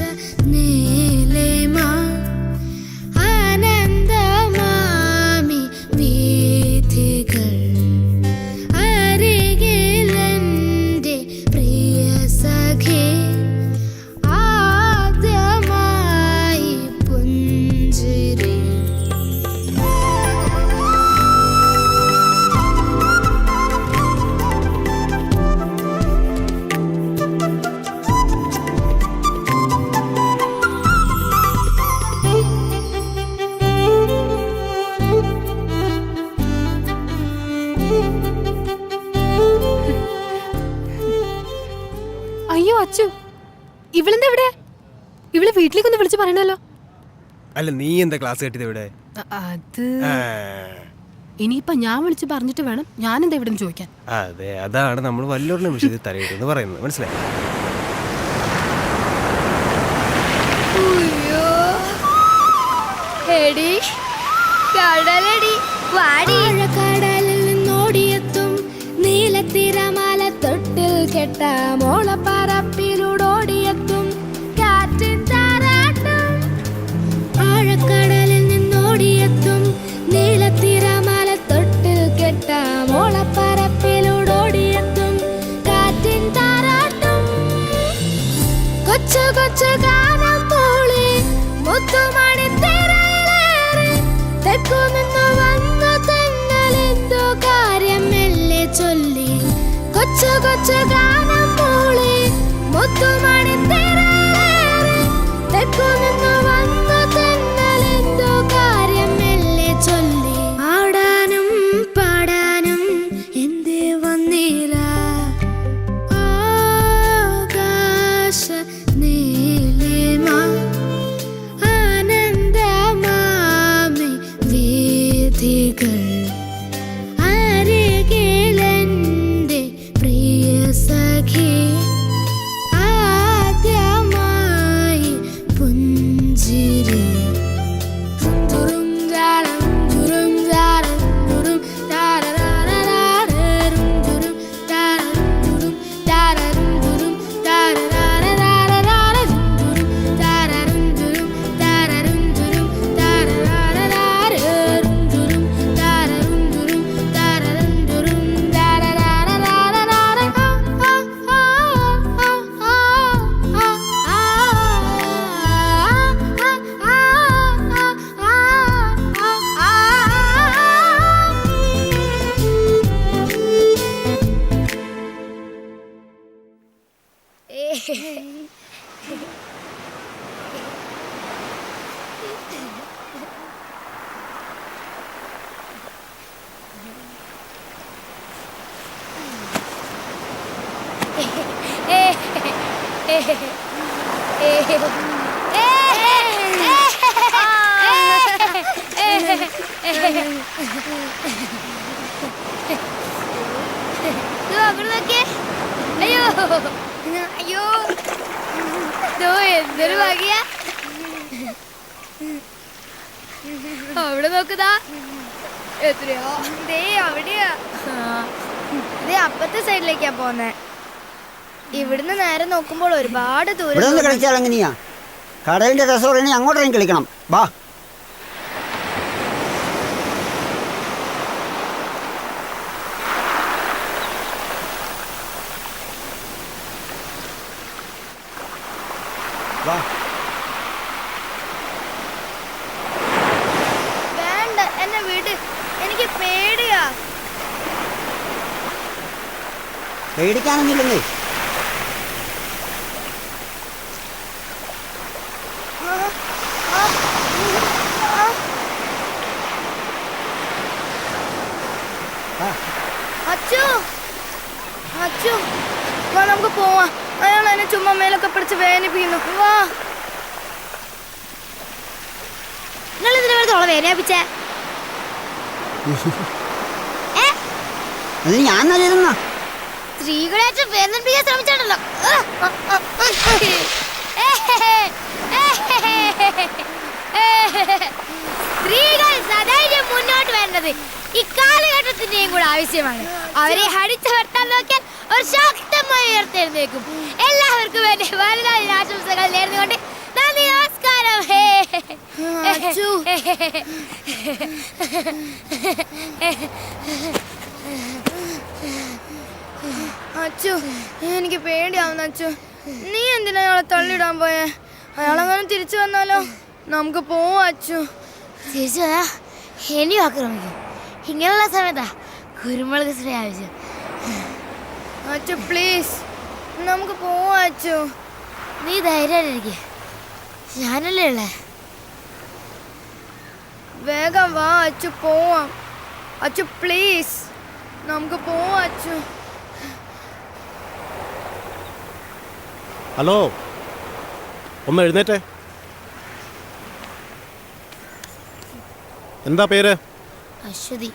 നീലിമ ആനന്ദമാമി വീഥികൾ അരികിലെന്റെ പ്രിയ സഖി ആദ്യമായി പുഞ്ചിരി. അയ്യോ അച്ചു, ഇവളെന്താ ഇവിടെ? ഇവള് വീട്ടിലേക്കൊന്ന് വിളിച്ച് പറയണല്ലോ. അല്ല, നീ എന്താ ക്ലാസ് കെട്ടിയത് ഇവിടെ? അത് ഇനിയിപ്പൊ ഞാൻ വിളിച്ച് പറഞ്ഞിട്ട് വേണം ഞാൻ എന്താ ഇവിടെ ചോദിക്കാൻ. അതെ, അതാണ് നമ്മൾ വല്ലോരുടെ നിമിഷത്തിൽ തലയിട്ടെന്ന് പറയുന്നത്, മനസ്സിലായി? എടി കടലടി വാടി. കടലിൽ നിന്നോടിയെത്തും നീലത്തിരമാല തൊട്ടിൽ കെട്ട മോളപ്പറപ്പിലൂടോടിയെത്തും കാറ്റിൻ താരാട്ടും. ആഴക്കടലിൽ നിന്നോടിയെത്തും നീലത്തിരമാല തൊട്ടിൽ കെട്ട മോളപ്പറപ്പിലൂടോടിയെത്തും കാറ്റിൻ താരാട്ടും. കൊച്ചു കൊച്ചു ഗാനം മൂളി മുത്തുമണി തിരയിലേറി തെക്കു നിന്നു വന്നു തെന്നലെന്തോ കാര്യം മെല്ലെ ചൊല്ലി. കൊച്ചു കൊച്ചു ഗാനം മൂളി മുത്തുമണി തിരയിലേറി തെക്കു നിന്നു വന്നു തെന്നലെന്തോ കാര്യം മെല്ലെ ചൊല്ലി. ആടാനും പാടാനും എന്തേ വന്നില്ല, ആകാശ നീലിമ ആനന്ദമാമി വീഥികൾ അരികിലെന്റെ പ്രിയ സഖി ആദ്യമായി പുഞ്ചിരി. തുറും ജാരം തുറും ജാരം തുറും താരരാരരാരരും തുറും താരരും തുറും താരരും തുറും താരരാരരാരരും തുറും താരരും തുറും താരരും തുറും താരരാരരാരരും തുറും താരരും തുറും താരരും തുറും താരരാരരാരരാരം. അയ്യോ അയ്യോ, എന്തൊരു ഭാഗ്യ. അവിടെ നോക്കുതാ, എത്രയോ ദേ അവിടെയാ. ദേ അപ്പത്തെ സൈഡിലേക്കാ പോന്നെ. ഇവിടുന്ന് നേരെ നോക്കുമ്പോൾ ഒരുപാട് ദൂരം. കളിച്ചാൽ എങ്ങനെയാ? കടലിന്റെ രസം അങ്ങോട്ടേക്കും കളിക്കണം. വാ. വേണ്ട, എന്നെ വിട്, എനിക്ക് പേടിയാ. പേടിക്കാനൊന്നുമില്ലെന്നേ. അച്ചു, അച്ചു, നമുക്ക് പോവാം. അയാൾ എന്നെ ചുമ്മാ മേലൊക്കെ പിടിച്ച് വേദനിപ്പിക്കുന്നു. വാ. നിങ്ങൾ ഇതിനെ വെറുതെ അവളെ വേദനിപ്പിച്ചേ? അത് ഞാൻ നല്ലതെന്നാ. സ്ത്രീകളായിട്ട് വേദനിപ്പിക്കാൻ ശ്രമിച്ചിട്ടുണ്ടല്ലോ. സ്ത്രീകൾ സദൈര്യം മുന്നോട്ട് വരേണ്ടത് ഈ കാലഘട്ടത്തിന്റെയും കൂടെ ആവശ്യമാണ്. അവരെ അടിച്ചു വരുത്താൻ നോക്കിയാൽ ഒരു ശക്തമായി ഉയർത്തെഴുന്നേക്കും. എല്ലാവർക്കും വേണ്ടി വലുതായ ആശംസകൾ നേർന്നുകൊണ്ട് നന്ദി, നമസ്കാരം. അച്ചു, എനിക്ക് പേടിയാവുന്നു. അച്ചു, നീ എന്തിനാ അയാളെ തള്ളിയിടാൻ പോയേ? അയാളങ്ങനെ തിരിച്ചു വന്നാലോ? നമുക്ക് പോവാം അച്ചു. തിരിച്ചു വന്നാ എന്നെയും ആക്രമിക്കും. ഇങ്ങനെയുള്ള സമയത്താ കുരുമുളക് സ്പ്രേ ആവശ്യം. അച്ചു പ്ലീസ്, നമുക്ക് പോവാം അച്ചു. നീ ധൈര്യമായിട്ടിരിക്കെ, ഞാനല്ലേ ഉള്ളേ. വേഗം വാ അച്ചു, പോവാം. അച്ചു പ്ലീസ്, നമുക്ക് പോവാം അച്ചു. ഹലോ, ഒന്ന് എഴുന്നേറ്റേ. എന്താ പേര്? അശ്വതി.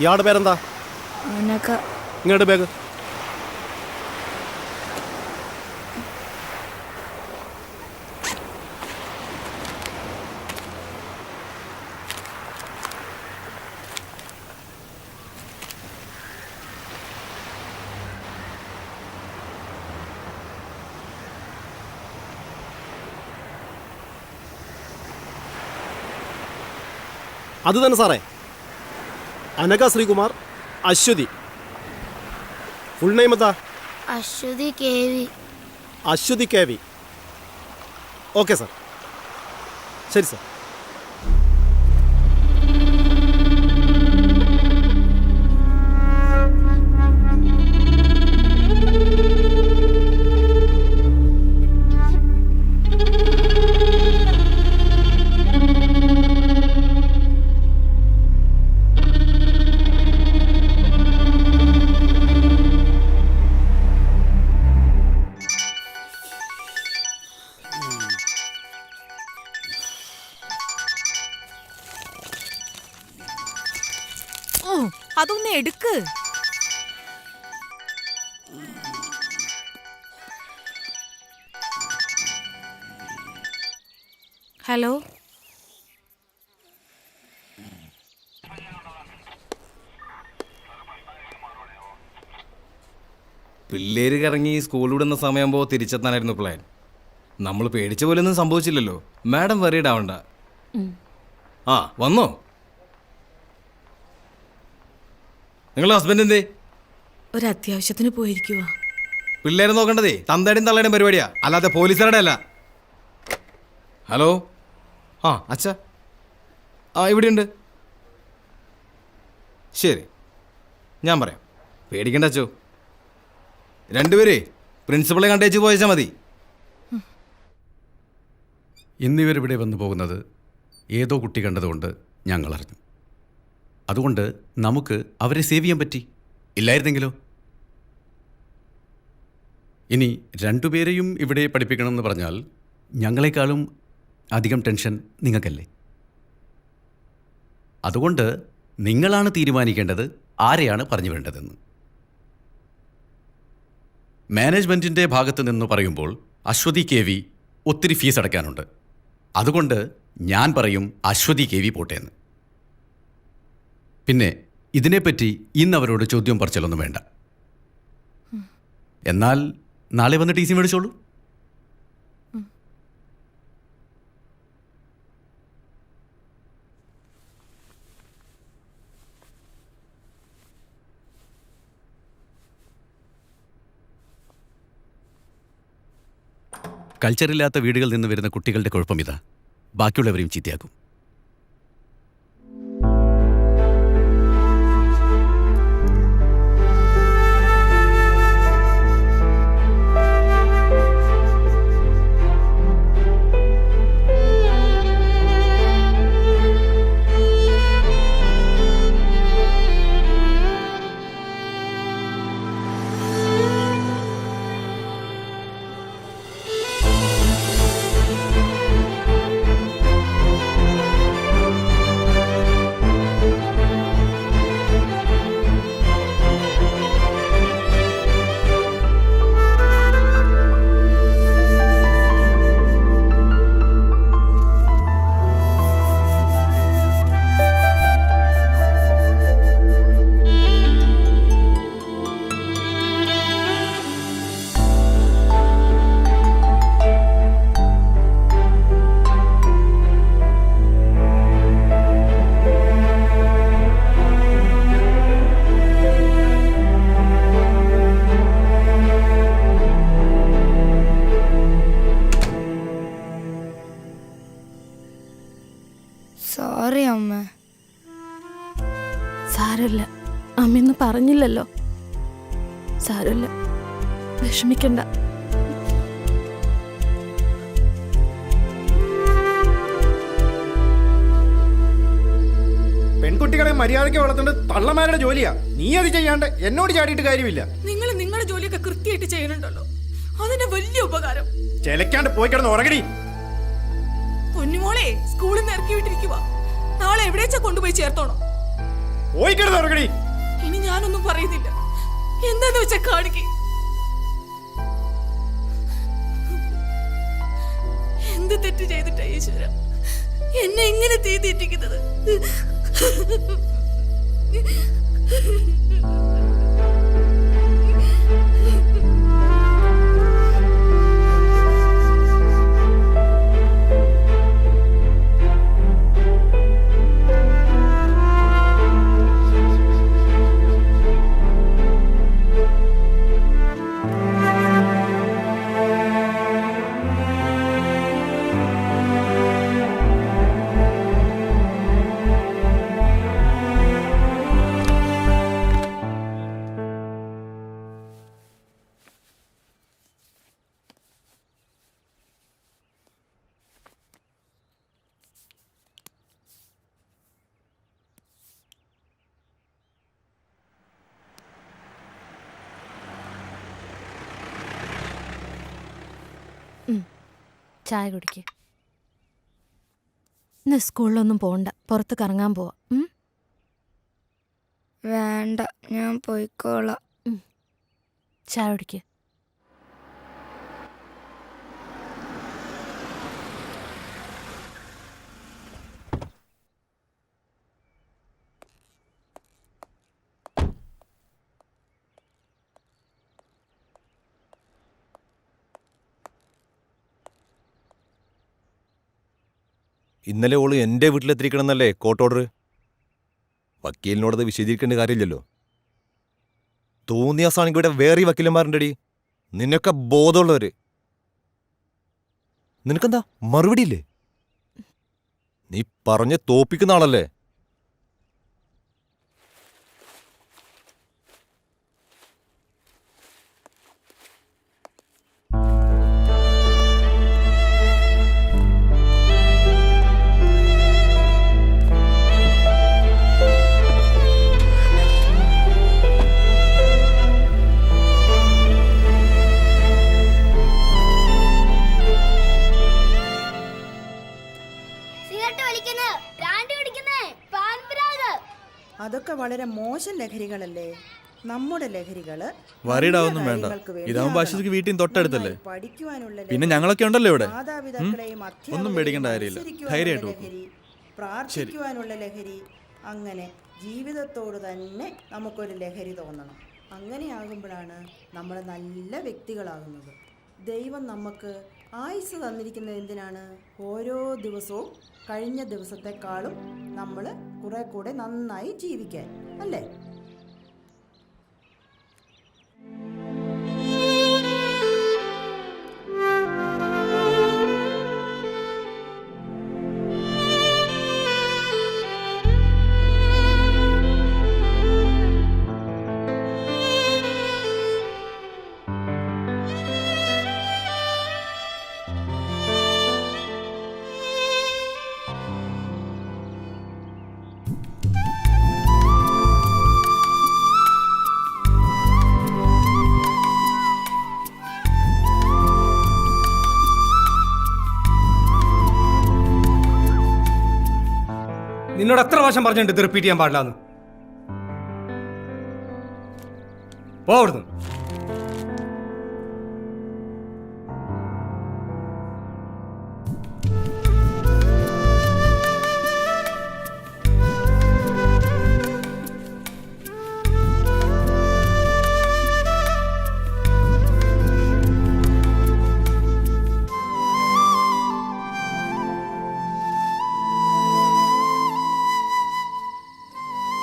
ഇയാളുടെ പേരെന്താ? ഇങ്ങോട്ട് ബാഗ്. അത് തന്നെ സാറേ, അനഘ ശ്രീകുമാർ, അശ്വതി. ഫുൾ നെയിം എന്താ? Aswathi KV. Aswathi KV. Okay sir, ശരി സാർ. അതൊന്ന് എടുക്ക്. ഹലോ, പിള്ളേര് കറങ്ങി സ്കൂൾ വിടുന്ന സമയമാകുമ്പോൾ തിരിച്ചെത്താനായിരുന്നു പ്ലാൻ. നമ്മൾ പേടിച്ച പോലൊന്നും സംഭവിച്ചില്ലല്ലോ. മാഡം വറീഡ് ആവണ്ട. ആ വന്നോ? നിങ്ങളുടെ ഹസ്ബൻഡ് എന്തേ? ഒരു അത്യാവശ്യത്തിന് പോയിരിക്കുവാ. പിള്ളേരെ നോക്കേണ്ടതേ തന്തയുടെയും തള്ളയുടെയും പരിപാടിയാ, അല്ലാതെ പോലീസുകാരുടെ അല്ല. ഹലോ, ആ അച്ഛാ, ആ ഇവിടെയുണ്ട്. ശരി, ഞാൻ പറയാം, പേടിക്കണ്ട അച്ചോ. രണ്ടുപേരേ പ്രിൻസിപ്പളെ കണ്ടേച്ച് പോയച്ചാൽ മതി. ഇന്നിവരിവിടെ വന്നു പോകുന്നത് ഏതോ കുട്ടി കണ്ടതുകൊണ്ട് ഞങ്ങൾ അറിഞ്ഞു. അതുകൊണ്ട് നമുക്ക് അവരെ സേവ് ചെയ്യാൻ പറ്റി. ഇല്ലായിരുന്നെങ്കിലോ? ഇനി രണ്ടുപേരെയും ഇവിടെ പഠിപ്പിക്കണമെന്ന് പറഞ്ഞാൽ ഞങ്ങളെക്കാളും അധികം ടെൻഷൻ നിങ്ങൾക്കല്ലേ? അതുകൊണ്ട് നിങ്ങളാണ് തീരുമാനിക്കേണ്ടത് ആരെയാണ് പറഞ്ഞു വേണ്ടതെന്ന്. മാനേജ്മെൻറ്റിൻ്റെ ഭാഗത്ത് നിന്ന് പറയുമ്പോൾ അശ്വതി KV ഒത്തിരി ഫീസ് അടയ്ക്കാനുണ്ട്. അതുകൊണ്ട് ഞാൻ പറയും അശ്വതി KV പോട്ടേന്ന്. പിന്നെ ഇതിനെപ്പറ്റി ഇന്ന് അവരോട് ചോദ്യം പറച്ചിലൊന്നും വേണ്ട. എന്നാൽ നാളെ വന്ന് TC മേടിച്ചോളൂ. കൾച്ചറില്ലാത്ത വീടുകളിൽ നിന്ന് വരുന്ന കുട്ടികളുടെ കുഴപ്പം ഇതാ, ബാക്കിയുള്ളവരെയും ചീത്തയാക്കും. അമ്മയൊന്നും പറഞ്ഞില്ലല്ലോ. സാരമില്ല, വിഷമിക്കണ്ട. പെൺകുട്ടികളെ മര്യാദയ്ക്ക് വളർത്തേണ്ടത് തള്ളമാരുടെ ജോലിയാ. നീ അത് ചെയ്യാണ്ട് എന്നോട് ചാടിയിട്ട് കാര്യമില്ല. നിങ്ങൾ നിങ്ങളുടെ ജോലിയൊക്കെ കൃത്യമായിട്ട് ചെയ്യുന്നുണ്ടല്ലോ, അതിന്റെ വലിയ ഉപകാരം. ചെലക്കാണ്ട് പോയി കിടന്ന് ഉറങ്ങടി. പൊന്നുമോളെ സ്കൂളിൽ നിന്ന് ഇറക്കി വിട്ടിരിക്കുക. നാളെ എവിടെച്ചാ കൊണ്ടുപോയി ചേർത്തോണോ? പോയി കിടന്ന് ഉറങ്ങടി. ഇനി ഞാനൊന്നും പറയുന്നില്ല, എന്താന്ന് വെച്ചാ കാണിക്ക്. എന്ത് തെറ്റ് ചെയ്തിട്ടാ ഈശ്വര എന്നെ എങ്ങനെ തീറ്റിക്കുന്നത്? ചായ കുടിക്ക്. ഇന്ന് സ്കൂളിലൊന്നും പോണ്ട, പുറത്ത് കറങ്ങാൻ പോവാ. വേണ്ട, ഞാൻ പോയിക്കോളാം. ചായ കുടിക്ക്. ഇന്നലെ ഓള് എൻ്റെ വീട്ടിലെത്തിരിക്കണമെന്നല്ലേ കോർട്ട് ഓർഡർ? വക്കീലിനോടത് വിശദീകരിക്കേണ്ട കാര്യമില്ലല്ലോ. തോന്നിയാസാണെങ്കിൽ ഇവിടെ വേറെ വക്കീലന്മാരുണ്ടടി, നിന്നൊക്കെ ബോധമുള്ളവര്. നിനക്കെന്താ മറുപടിയില്ലേ? നീ പറഞ്ഞ് തോപ്പിക്കുന്ന ആളല്ലേ? അതൊക്കെ വളരെ മോശം ലഹരികളല്ലേ? നമ്മുടെ ലഹരികള് വരീടാവൊന്നും വേണ്ട, ഇതാവുമ്പോ ആശുപത്രിക്ക് വീട്ടിൽ തൊട്ടടുത്തല്ലേ. പിന്നെ ഞങ്ങളൊക്കെ ഉണ്ടല്ലോ ഇവിടെ. ഒന്നും പേടിക്കേണ്ട കാര്യമില്ല, ധൈര്യമായിട്ട്. പ്രാർത്ഥിക്കുവാനുള്ള ലഹരി, അങ്ങനെ ജീവിതത്തോട് തന്നെ നമുക്കൊരു ലഹരി തോന്നണം. അങ്ങനെയാകുമ്പോഴാണ് നമ്മൾ നല്ല വ്യക്തികളാകുന്നത്. ദൈവം നമുക്ക് ആയുസ് തന്നിരിക്കുന്നത് എന്തിനാണ്? ഓരോ ദിവസവും കഴിഞ്ഞ ദിവസത്തെക്കാളും നമ്മൾ കുറെ കൂടെ നന്നായി ജീവിക്കാൻ, അല്ലേ? നിന്നോട് എത്ര പ്രാവശ്യം പറഞ്ഞിട്ടുണ്ട് ഇത് റിപ്പീറ്റ് ചെയ്യാൻ പാടില്ലാന്ന്? പോവിടുന്നു.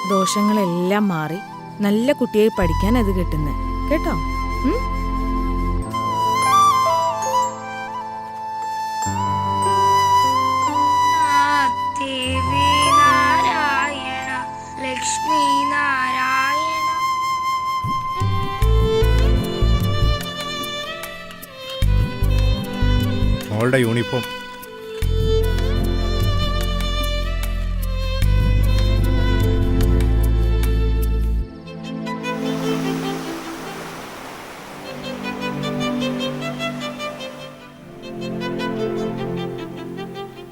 ദോഷങ്ങളെല്ലാം മാറി നല്ല കുട്ടിയായി പഠിക്കാൻ അത് കിട്ടുന്നത് കേട്ടോ. ദേവി നാരായണ ലക്ഷ്മി നാരായണ മോളുടെ യൂണിഫോം.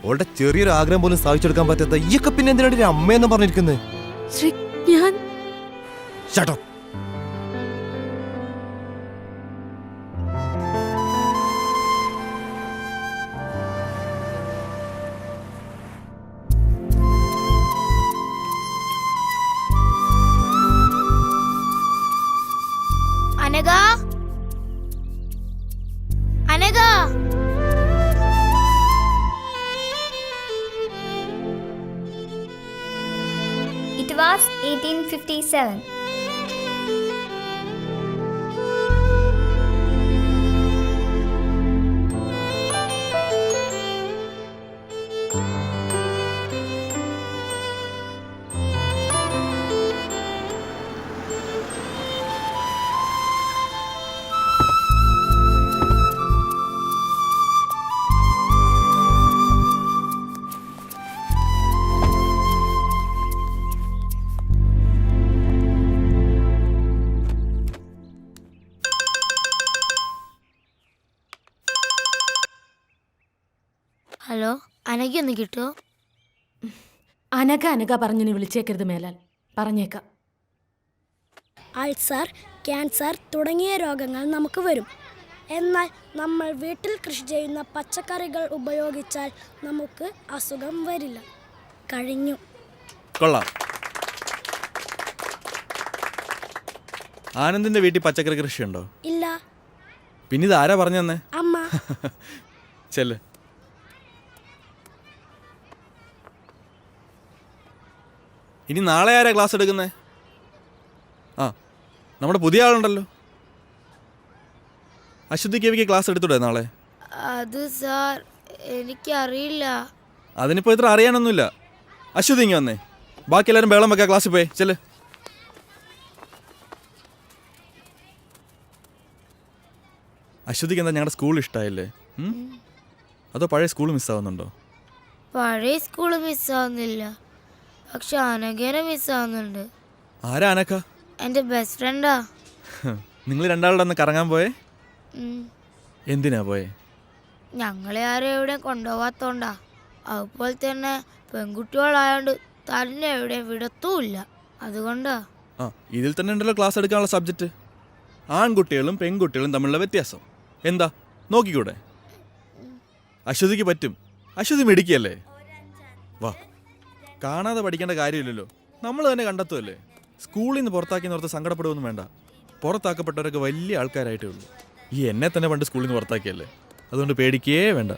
അവളുടെ ചെറിയൊരു ആഗ്രഹം പോലും സാധിച്ചെടുക്കാൻ പറ്റാത്ത ഈയൊക്കെ പിന്നെ എന്തിനാണ് ഒരു അമ്മയെന്ന് പറഞ്ഞിരിക്കുന്നത്? ഞാൻ Shut up. Anagha, Anagha, It was 1857. Hello, Anagha ഒന്ന് കിട്ടുമോ? അനഘ അനഘ പറഞ്ഞു നീ വിളിച്ചേക്കരുത് മേലാൽ. പറഞ്ഞേക്കാം. അൾസർ, ക്യാൻസർ തുടങ്ങിയ രോഗങ്ങൾ നമുക്ക് വരും. എന്നാൽ നമ്മൾ വീട്ടിൽ കൃഷി ചെയ്യുന്ന പച്ചക്കറികൾ ഉപയോഗിച്ചാൽ നമുക്ക് അസുഖം വരില്ല. കഴിഞ്ഞു. കൊള്ളാം. ആനന്ദിന്റെ വീട്ടിൽ പച്ചക്കറി കൃഷിയുണ്ടോ? ഇല്ല. പിന്നെ ഇത് ആരാ പറഞ്ഞു തന്നെ? അമ്മ. ചെല്ല്. ഇനി നാളെ ആരാ ക്ലാസ് എടുക്കുന്നേ? ആ, നമ്മുടെ പുതിയ ആളുണ്ടല്ലോ. അശ്വതി കേവിക്ക് ക്ലാസ് എടുത്തൂടെ നാളെ? അത് സാർ, എനിക്കറിയില്ല. അതിനിപ്പോൾ ഇത്ര അറിയാനൊന്നുമില്ല. അശ്വതി ഇങ്ങ് വന്നേ. ബാക്കി എല്ലാവരും ബേളം വെക്കാം, ക്ലാസ്സിൽ പോയി ചെല്ല്. അശ്വതിക്ക് എന്താ ഞങ്ങളുടെ സ്കൂൾ ഇഷ്ടമായില്ലേ? അതോ പഴയ സ്കൂൾ മിസ്സാവുന്നുണ്ടോ? പഴയ സ്കൂള് മിസ്സാവുന്നില്ല, പക്ഷെ അനഘേനെ മിസ്സാവുന്നുണ്ട്. ആരാ അനക്ക? എൻ്റെ ബെസ്റ്റ് ഫ്രണ്ടാ. നിങ്ങൾ രണ്ടാളുടെ ഒന്ന് കറങ്ങാൻ പോയേ? എന്തിനാ പോയേ? ഞങ്ങളെ ആരും എവിടെയും കൊണ്ടുപോകാത്തോണ്ടാ. അതുപോലെ തന്നെ പെൺകുട്ടികളായോണ്ട് തന്നെ എവിടെയും വിടത്തുമില്ല, അതുകൊണ്ടാ. ആ, ഇതിൽ തന്നെ ഉണ്ടല്ലോ ക്ലാസ് എടുക്കാനുള്ള സബ്ജക്റ്റ്. ആൺകുട്ടികളും പെൺകുട്ടികളും തമ്മിലുള്ള വ്യത്യാസം എന്താ നോക്കിക്കൂടെ? അശ്വതിക്ക് പറ്റും. അശ്വതി മിടുക്കിയല്ലേ? വാ, കാണാതെ പഠിക്കേണ്ട കാര്യമില്ലല്ലോ, നമ്മൾ തന്നെ കണ്ടെത്തുമല്ലേ. സ്കൂളിൽ നിന്ന് പുറത്താക്കിയെന്നോർത്ത് സങ്കടപ്പെടുകയൊന്നും വേണ്ട. പുറത്താക്കപ്പെട്ടവരൊക്കെ വലിയ ആൾക്കാരായിട്ടേ ഉള്ളൂ. ഈ എന്നെ തന്നെ പണ്ട് സ്കൂളിൽ നിന്ന് പുറത്താക്കിയല്ലേ, അതുകൊണ്ട് പേടിക്കേ വേണ്ട.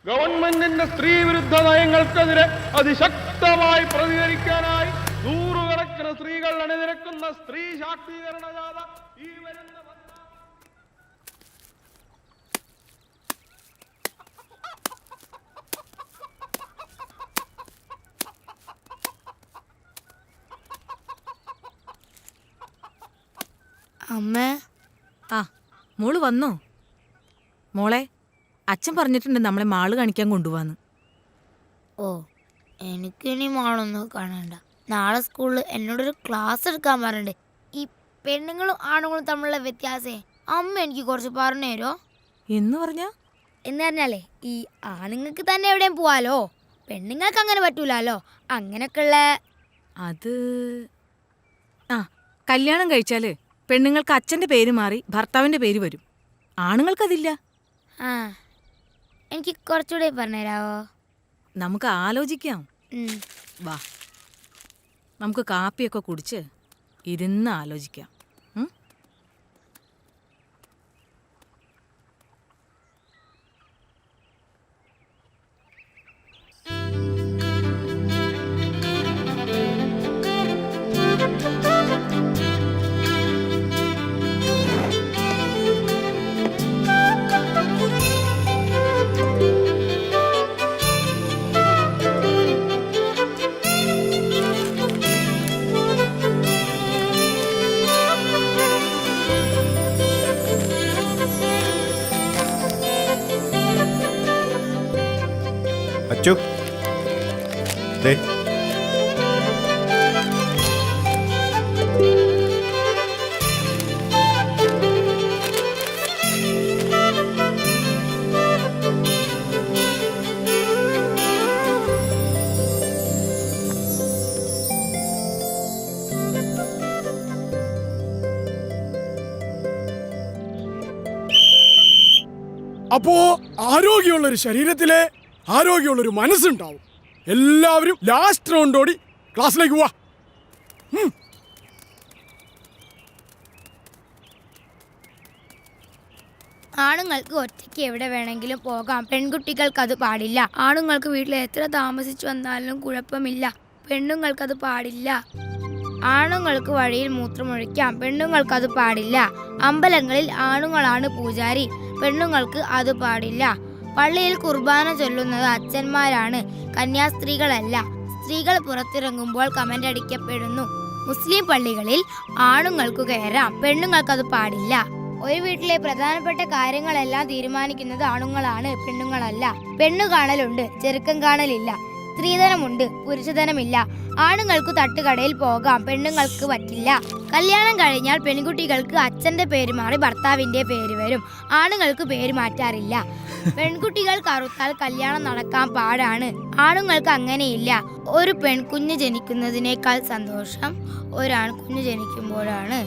ഗവൺമെന്റിന്റെ സ്ത്രീ വിരുദ്ധ നയങ്ങൾക്കെതിരെ അതിശക്തമായി പ്രതികരിക്കാനായി നൂറുകണക്കിന് സ്ത്രീകൾ അണിനിരക്കുന്ന സ്ത്രീ ശാക്തീകരണ ജാഥ ഈ വരുന്ന അമ്മേ. ആ, മോള് വന്നോ? മോളെ, അച്ഛൻ പറഞ്ഞിട്ടുണ്ട് നമ്മളെ മാള് കാണിക്കാൻ കൊണ്ടുപോവാന്ന്. ഓ, എനിക്കിനി മാളൊന്നും കാണണ്ട. നാളെ സ്കൂളിൽ എന്നോടൊരു ക്ലാസ് എടുക്കാൻ പറഞ്ഞിട്ടുണ്ട്. ഈ പെണ്ണുങ്ങളും ആണുങ്ങളും തമ്മിലുള്ള വ്യത്യാസേ അമ്മ എനിക്ക് കുറച്ച് പറഞ്ഞു തരുമോ? എന്ന് പറഞ്ഞാ? എന്ന് പറഞ്ഞാലേ, ഈ ആണുങ്ങൾക്ക് തന്നെ എവിടെയും പോവാലോ, പെണ്ണുങ്ങൾക്ക് അങ്ങനെ പറ്റൂലോ. അങ്ങനെയൊക്കെയുള്ള അത് ആ, കല്യാണം കഴിച്ചാല് പെണ്ണുങ്ങൾക്ക് അച്ഛൻ്റെ പേര് മാറി ഭർത്താവിൻ്റെ പേര് വരും. ആണുങ്ങൾക്കതില്ല. ആ, എനിക്ക് കുറച്ചുകൂടെ പറഞ്ഞുതരാവോ? നമുക്ക് ആലോചിക്കാം. വാ, നമുക്ക് കാപ്പിയൊക്കെ കുടിച്ച് ഇരുന്ന് ആലോചിക്കാം. അച്ചു ദേ അപ്പോ ആരോഗ്യമുള്ളൊരു ശരീരത്തിലെ ആരോഗ്യമുള്ളൊരു മനസ്സുണ്ടാവും. എല്ലാവരും ലാസ്റ്റ് റൗണ്ട് ഓടി ക്ലാസ്സിലേക്ക് പോവാ. ആണുങ്ങൾക്ക് ഒറ്റയ്ക്ക് എവിടെ വേണമെങ്കിലും പോകാം, പെൺകുട്ടികൾക്ക് അത് പാടില്ല. ആണുങ്ങൾക്ക് വീട്ടിൽ എത്ര താമസിച്ചു വന്നാലും കുഴപ്പമില്ല, പെണ്ണുങ്ങൾക്കത് പാടില്ല. ആണുങ്ങൾക്ക് വഴിയിൽ മൂത്രമൊഴിക്കാം, പെണ്ണുങ്ങൾക്കത് പാടില്ല. അമ്പലങ്ങളിൽ ആണുങ്ങളാണ് പൂജാരി, പെണ്ണുങ്ങൾക്ക് അത് പാടില്ല. പള്ളിയിൽ കുർബാന ചൊല്ലുന്നത് അച്ഛന്മാരാണ്, കന്യാസ്ത്രീകളല്ല. സ്ത്രീകൾ പുറത്തിറങ്ങുമ്പോൾ കമന്റ് അടിക്കപ്പെടുന്നു. മുസ്ലിം പള്ളികളിൽ ആണുങ്ങൾക്ക് കയറാം, പെണ്ണുങ്ങൾക്കത് പാടില്ല. ഒരു വീട്ടിലെ പ്രധാനപ്പെട്ട കാര്യങ്ങളെല്ലാം തീരുമാനിക്കുന്നത് ആണുങ്ങളാണ്, പെണ്ണുങ്ങളല്ല. പെണ്ണു കാണലുണ്ട്, ചെറുക്കം കാണലില്ല. സ്ത്രീധനമുണ്ട്, പുരുഷധനമില്ല. ആണുങ്ങൾക്ക് തട്ടുകടയിൽ പോകാം, പെണ്ണുങ്ങൾക്ക് പറ്റില്ല. കല്യാണം കഴിഞ്ഞാൽ പെൺകുട്ടികൾക്ക് അച്ഛന്റെ പേര് മാറി ഭർത്താവിന്റെ പേര് വരും, ആണുങ്ങൾക്ക് പേര് മാറ്റാറില്ല. പെൺകുട്ടികൾ കറുത്താൽ കല്യാണം നടക്കാൻ പാടാണ്, ആണുങ്ങൾക്ക് അങ്ങനെയില്ല. ഒരു പെൺകുഞ്ഞ് ജനിക്കുന്നതിനേക്കാൾ സന്തോഷം ഒരാൺകുഞ്ഞ് ജനിക്കുമ്പോഴാണ്.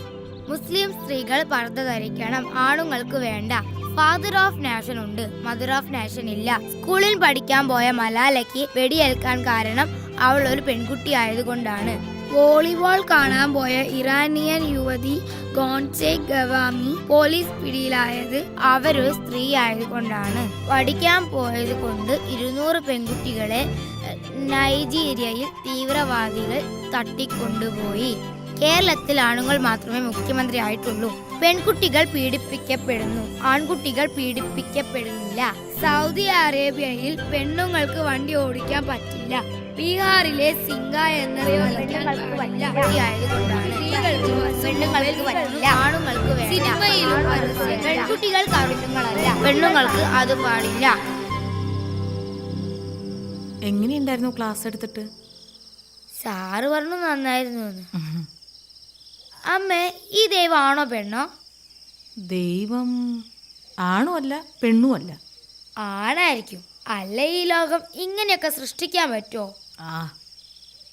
മുസ്ലിം സ്ത്രീകൾ പർദ്ദ ധരിക്കണം, ആണുങ്ങൾക്ക് വേണ്ട. ഫാദർ ഓഫ് നാഷൻ ഉണ്ട്, മദർ ഓഫ് നാഷൻ ഇല്ല. സ്കൂളിൽ പഠിക്കാൻ പോയ മലാലയ്ക്ക് വെടിയേൽക്കാൻ കാരണം അവൾ ഒരു പെൺകുട്ടി ആയതുകൊണ്ടാണ്. വോളിബോൾ കാണാൻ പോയ ഇറാനിയൻ യുവതി ഗോൺസെ ഗവാമി പോലീസ് പിടിയിലായത് അവരൊരു സ്ത്രീ ആയതുകൊണ്ടാണ്. പഠിക്കാൻ പോയത് കൊണ്ട് 200 പെൺകുട്ടികളെ നൈജീരിയയിൽ തീവ്രവാദികൾ തട്ടിക്കൊണ്ടുപോയി. കേരളത്തിൽ ആണുങ്ങൾ മാത്രമേ മുഖ്യമന്ത്രി ആയിട്ടുള്ളൂ. പെൺകുട്ടികൾ പീഡിപ്പിക്കപ്പെടുന്നു, ആൺകുട്ടികൾ പീഡിപ്പിക്കപ്പെടുന്നില്ല. സൗദി അറേബ്യയിൽ പെണ്ണുങ്ങൾക്ക് വണ്ടി ഓടിക്കാൻ പറ്റില്ല. ബീഹാറിലെ സിംഗ എന്ന പെണ്ണുങ്ങൾക്ക് പറ്റില്ല, ആണുങ്ങൾക്ക് വേണ്ട. സിനിമയിലും പെൺകുട്ടികൾക്ക് ആണുങ്ങളല്ല, പെണ്ണുങ്ങൾക്ക് അത് പാടില്ല. എങ്ങനെയുണ്ടായിരുന്നു ക്ലാസ് എടുത്തിട്ട്? സാറ് പറഞ്ഞു നന്നായിരുന്നു. അമ്മേ, ഈ ദൈവം ആണോ പെണ്ണോ? ദൈവം ആണോ അല്ല പെണ്ണും അല്ല. ആണായിരിക്കും, അല്ല ഈ ലോകം ഇങ്ങനെയൊക്കെ സൃഷ്ടിക്കാൻ പറ്റുമോ?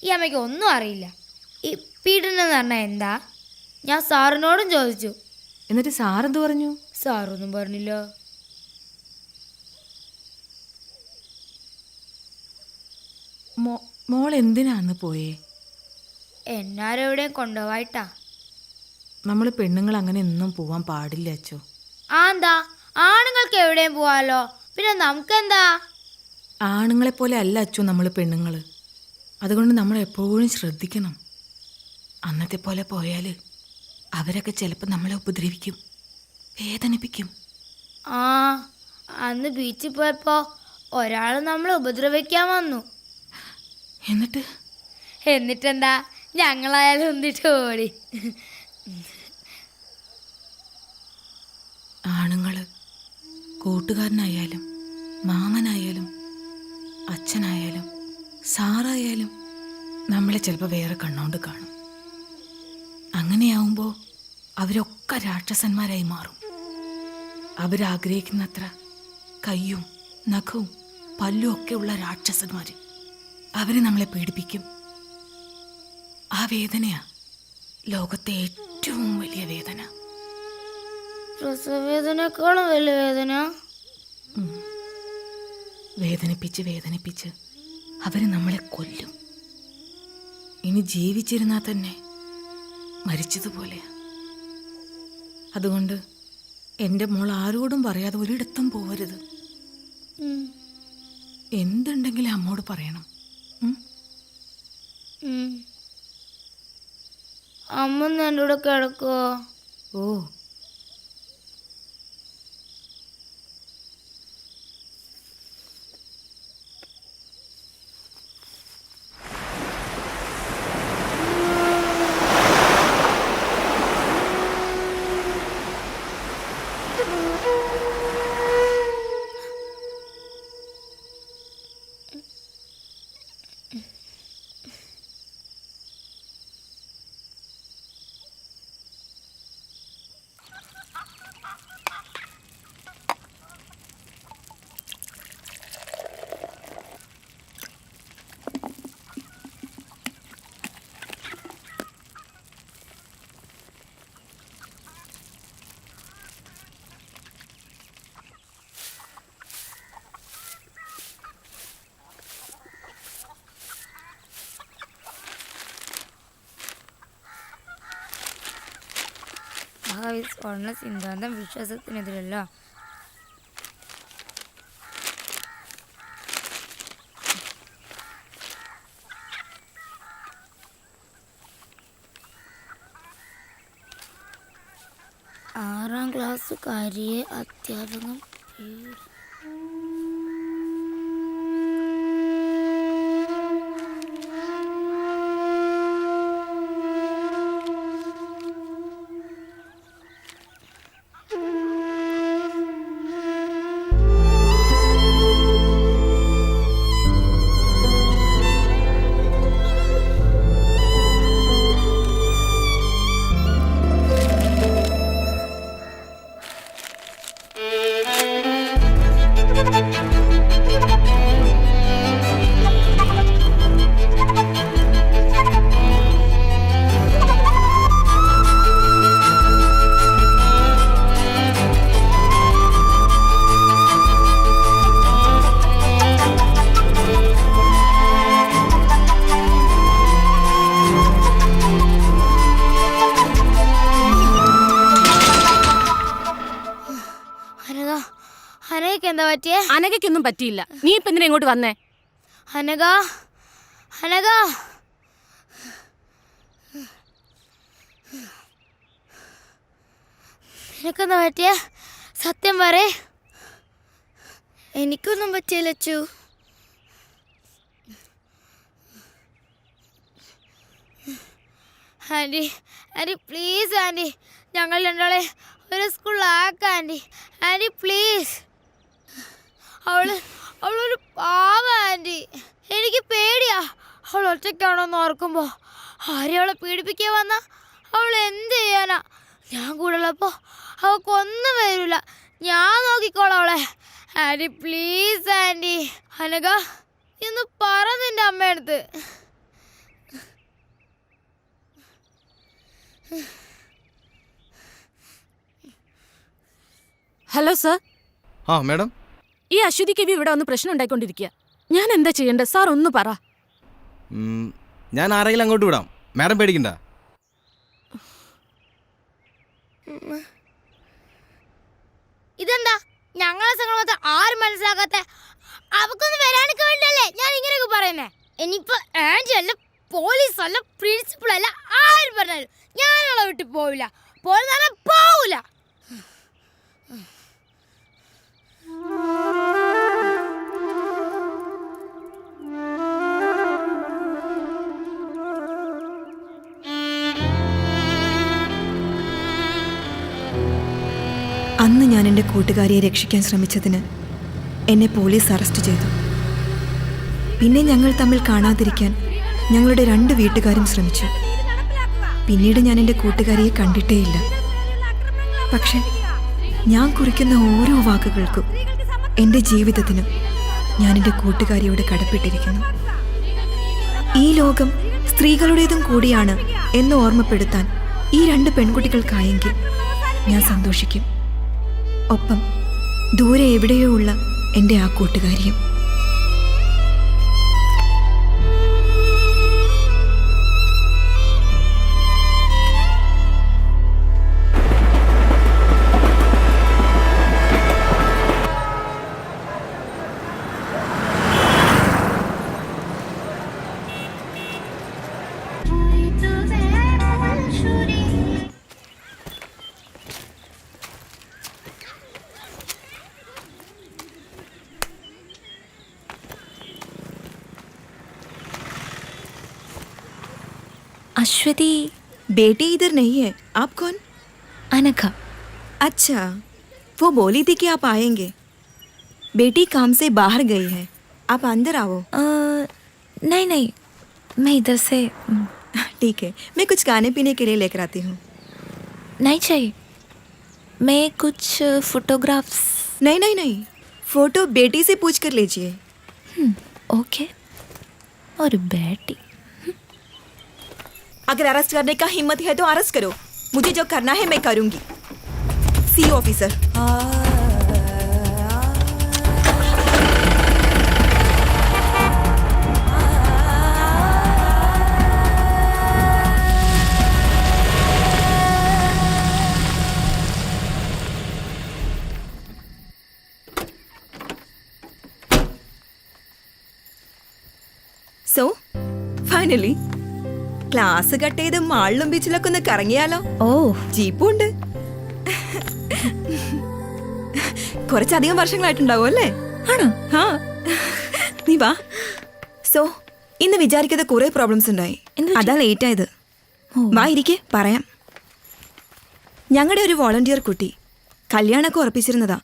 ഈ അമ്മയ്ക്ക് ഒന്നും അറിയില്ല. ഈ പീഡനം എന്ന് പറഞ്ഞാൽ എന്താ? ഞാൻ സാറിനോടും ചോദിച്ചു. എന്നിട്ട് സാറെന്ത് പറഞ്ഞു? സാറൊന്നും പറഞ്ഞില്ല. മോൾ എന്തിനാന്ന് പോയേ? എന്നാരെവിടെയും കൊണ്ടുപോയിട്ടാ. നമ്മൾ പെണ്ണുങ്ങൾ അങ്ങനെ ഒന്നും പോവാൻ പാടില്ല അച്ചോ. എന്താ, ആണുങ്ങൾക്ക് എവിടെയും പോവാലോ, പിന്നെ നമുക്കെന്താ? ആണുങ്ങളെ പോലെ അല്ല അച്ചോ നമ്മൾ പെണ്ണുങ്ങൾ. അതുകൊണ്ട് നമ്മൾ എപ്പോഴും ശ്രദ്ധിക്കണം. അന്നത്തെ പോലെ പോയാൽ അവരൊക്കെ ചിലപ്പോൾ നമ്മളെ ഉപദ്രവിക്കും, വേദനിപ്പിക്കും. അന്ന് ബീച്ചിൽ പോയപ്പോ ഒരാൾ നമ്മളെ ഉപദ്രവിക്കാൻ വന്നു. എന്നിട്ടെന്താ, ഞങ്ങളായാലും ഒന്നിട്ട് ഓടി. ആണുങ്ങള് കൂട്ടുകാരനായാലും മാമനായാലും അച്ഛനായാലും സാറായാലും നമ്മളെ ചിലപ്പോൾ വേറെ കണ്ണോണ്ട് കാണും. അങ്ങനെയാവുമ്പോൾ അവരൊക്കെ രാക്ഷസന്മാരായി മാറും. അവരാഗ്രഹിക്കുന്നത്ര കയ്യും നഖവും പല്ലും ഒക്കെ ഉള്ള രാക്ഷസന്മാർ അവർ നമ്മളെ പീഡിപ്പിക്കും. ആ വേദനയാ ലോകത്തെ ഏറ്റവും വലിയ വേദന. പ്രസവവേദനേക്കാളും വലിയ വേദന. വേദനിപ്പിച്ച് അവർ നമ്മളെ കൊല്ലും. ഇനി ജീവിച്ചിരുന്നാൽ തന്നെ മരിച്ചതുപോലെയാ. അതുകൊണ്ട് എൻ്റെ മോൾ ആരോടും പറയാതെ ഒരിടത്തും പോവരുത്. എന്തുണ്ടെങ്കിലും അമ്മോട് പറയണം. അമ്മ എൻ്റെ കൂടെ കിടക്കുവോ? ഓ, ഈ സ്വർണ്ണ സിദ്ധാന്തം വിശ്വാസത്തിനെതിരല്ല. ആറാം ക്ലാസ്സുകാരിയെ അധ്യാപകൻ എന്താ പറ്റിയേ? അനഘയ്ക്കൊന്നും പറ്റിയില്ല. നീ ഇപ്പൊ എന്തിനാ ഇങ്ങോട്ട് വന്നേ? അനഘ, അനഘ, നിനക്കെന്താ പറ്റിയേ? സത്യം പറയേ. എനിക്കൊന്നും പറ്റിയില്ല Achu. Aunty, aunty please aunty, ഞങ്ങൾ രണ്ടാളെ ഒരു സ്കൂളിലാക്കാം ആൻറ്റി. Aunty please. അവളൊരു പാവ ആൻറ്റി. എനിക്ക് പേടിയാ. അവൾ ഒറ്റയ്ക്കാണോന്ന് ഓർക്കുമ്പോൾ. ആരും അവളെ പീഡിപ്പിക്കാൻ വന്നാ അവൾ എന്ത് ചെയ്യാനാ? ഞാൻ കൂടെ ഉള്ളപ്പോൾ അവൾക്കൊന്നും വരില്ല. ഞാൻ നോക്കിക്കോളാം അവളെ. Anti please anti. അനഘ, ഇന്ന് പറ നിന്റെ അമ്മയടുത്ത്. Hello sir. ആ മാഡം, ഈ അശ്വതി കവി ഇവിടെ വന്ന് പ്രശ്നം ഉണ്ടായിക്കൊണ്ടിരിക്കുക. ഞാൻ എന്താ ചെയ്യേണ്ടത് സാർ? ഒന്ന് പറ. ഞാൻ ആരെങ്കിലും അങ്ങോട്ട് വിടാം, മാഡം പേടിക്കണ്ട. ഇതെന്താ ഞങ്ങളെ സംഘടന ആരും മനസ്സിലാക്കാത്ത? അവക്കൊന്നും വരാനൊക്കെ വേണ്ടല്ലേ ഞാൻ ഇങ്ങനെയൊക്കെ പറയുന്നേ. ഇനിയിപ്പോ ആൻറ്റി അല്ല, പോലീസ് അല്ല, പ്രിൻസിപ്പൾ അല്ല, ആരും പറഞ്ഞാലും ഞാനവളെ വിട്ട് പോവില്ല. പോവില്ല. അന്ന് ഞാൻ എൻ്റെ കൂട്ടുകാരിയെ രക്ഷിക്കാൻ ശ്രമിച്ചതിന് എന്നെ പോലീസ് അറസ്റ്റ് ചെയ്തു. പിന്നെ ഞങ്ങൾ തമ്മിൽ കാണാതിരിക്കാൻ ഞങ്ങളുടെ 2 വീട്ടുകാരും ശ്രമിച്ചു. പിന്നീട് ഞാൻ എൻ്റെ കൂട്ടുകാരിയെ കണ്ടിട്ടേയില്ല. പക്ഷെ ഞാൻ കുറിക്കുന്ന ഓരോ വാക്കുകൾക്കും, എൻ്റെ ജീവിതത്തിനും ഞാൻ എൻ്റെ കൂട്ടുകാരിയോട് കടപ്പെട്ടിരിക്കുന്നു. ഈ ലോകം സ്ത്രീകളുടേതും കൂടിയാണ് എന്ന് ഓർമ്മപ്പെടുത്താൻ ഈ 2 പെൺകുട്ടികൾക്കായെങ്കിൽ ഞാൻ സന്തോഷിക്കും. ഒപ്പം ദൂരെ എവിടെയോ ഉള്ള എൻ്റെ ആ കൂട്ടുകാരിയും. अश्वती बेटी इधर नहीं है. आप कौन? अनघा. अच्छा, वो बोली थी कि आप आएंगे. बेटी काम से बाहर गई है, आप अंदर आओ. नहीं नहीं, मैं इधर से. ठीक है, मैं कुछ खाने पीने के लिए लेकर आती हूँ. नहीं चाहिए, मैं कुछ फोटोग्राफ्स. नहीं नहीं नहीं, फोटो बेटी से पूछ कर लीजिए. ओके. और बेटी, अगर अरेस्ट करने का हिम्मत है तो अरेस्ट करो. मुझे जो करना है मैं करूंगी. C officer. So finally class cut ചെയ്ത് മാളിലും ബീച്ചിലൊക്കെ ഒന്ന് കറങ്ങിയാലോ? ഓ, ജീപ്പും ഉണ്ട്. കുറച്ചധികം വർഷങ്ങളായിട്ടുണ്ടാവും അല്ലേ? ആണോ? ആ, നീ വാ. സോ ഇന്ന് വിചാരിക്കാതെ കുറെ പ്രോബ്ലംസ് ഉണ്ടായി. അതാ ലേറ്റ് ആയത്. വാ ഇരിക്കെ, പറയാം. ഞങ്ങളുടെ ഒരു വോളണ്ടിയർ കുട്ടി കല്യാണമൊക്കെ ഉറപ്പിച്ചിരുന്നതാ.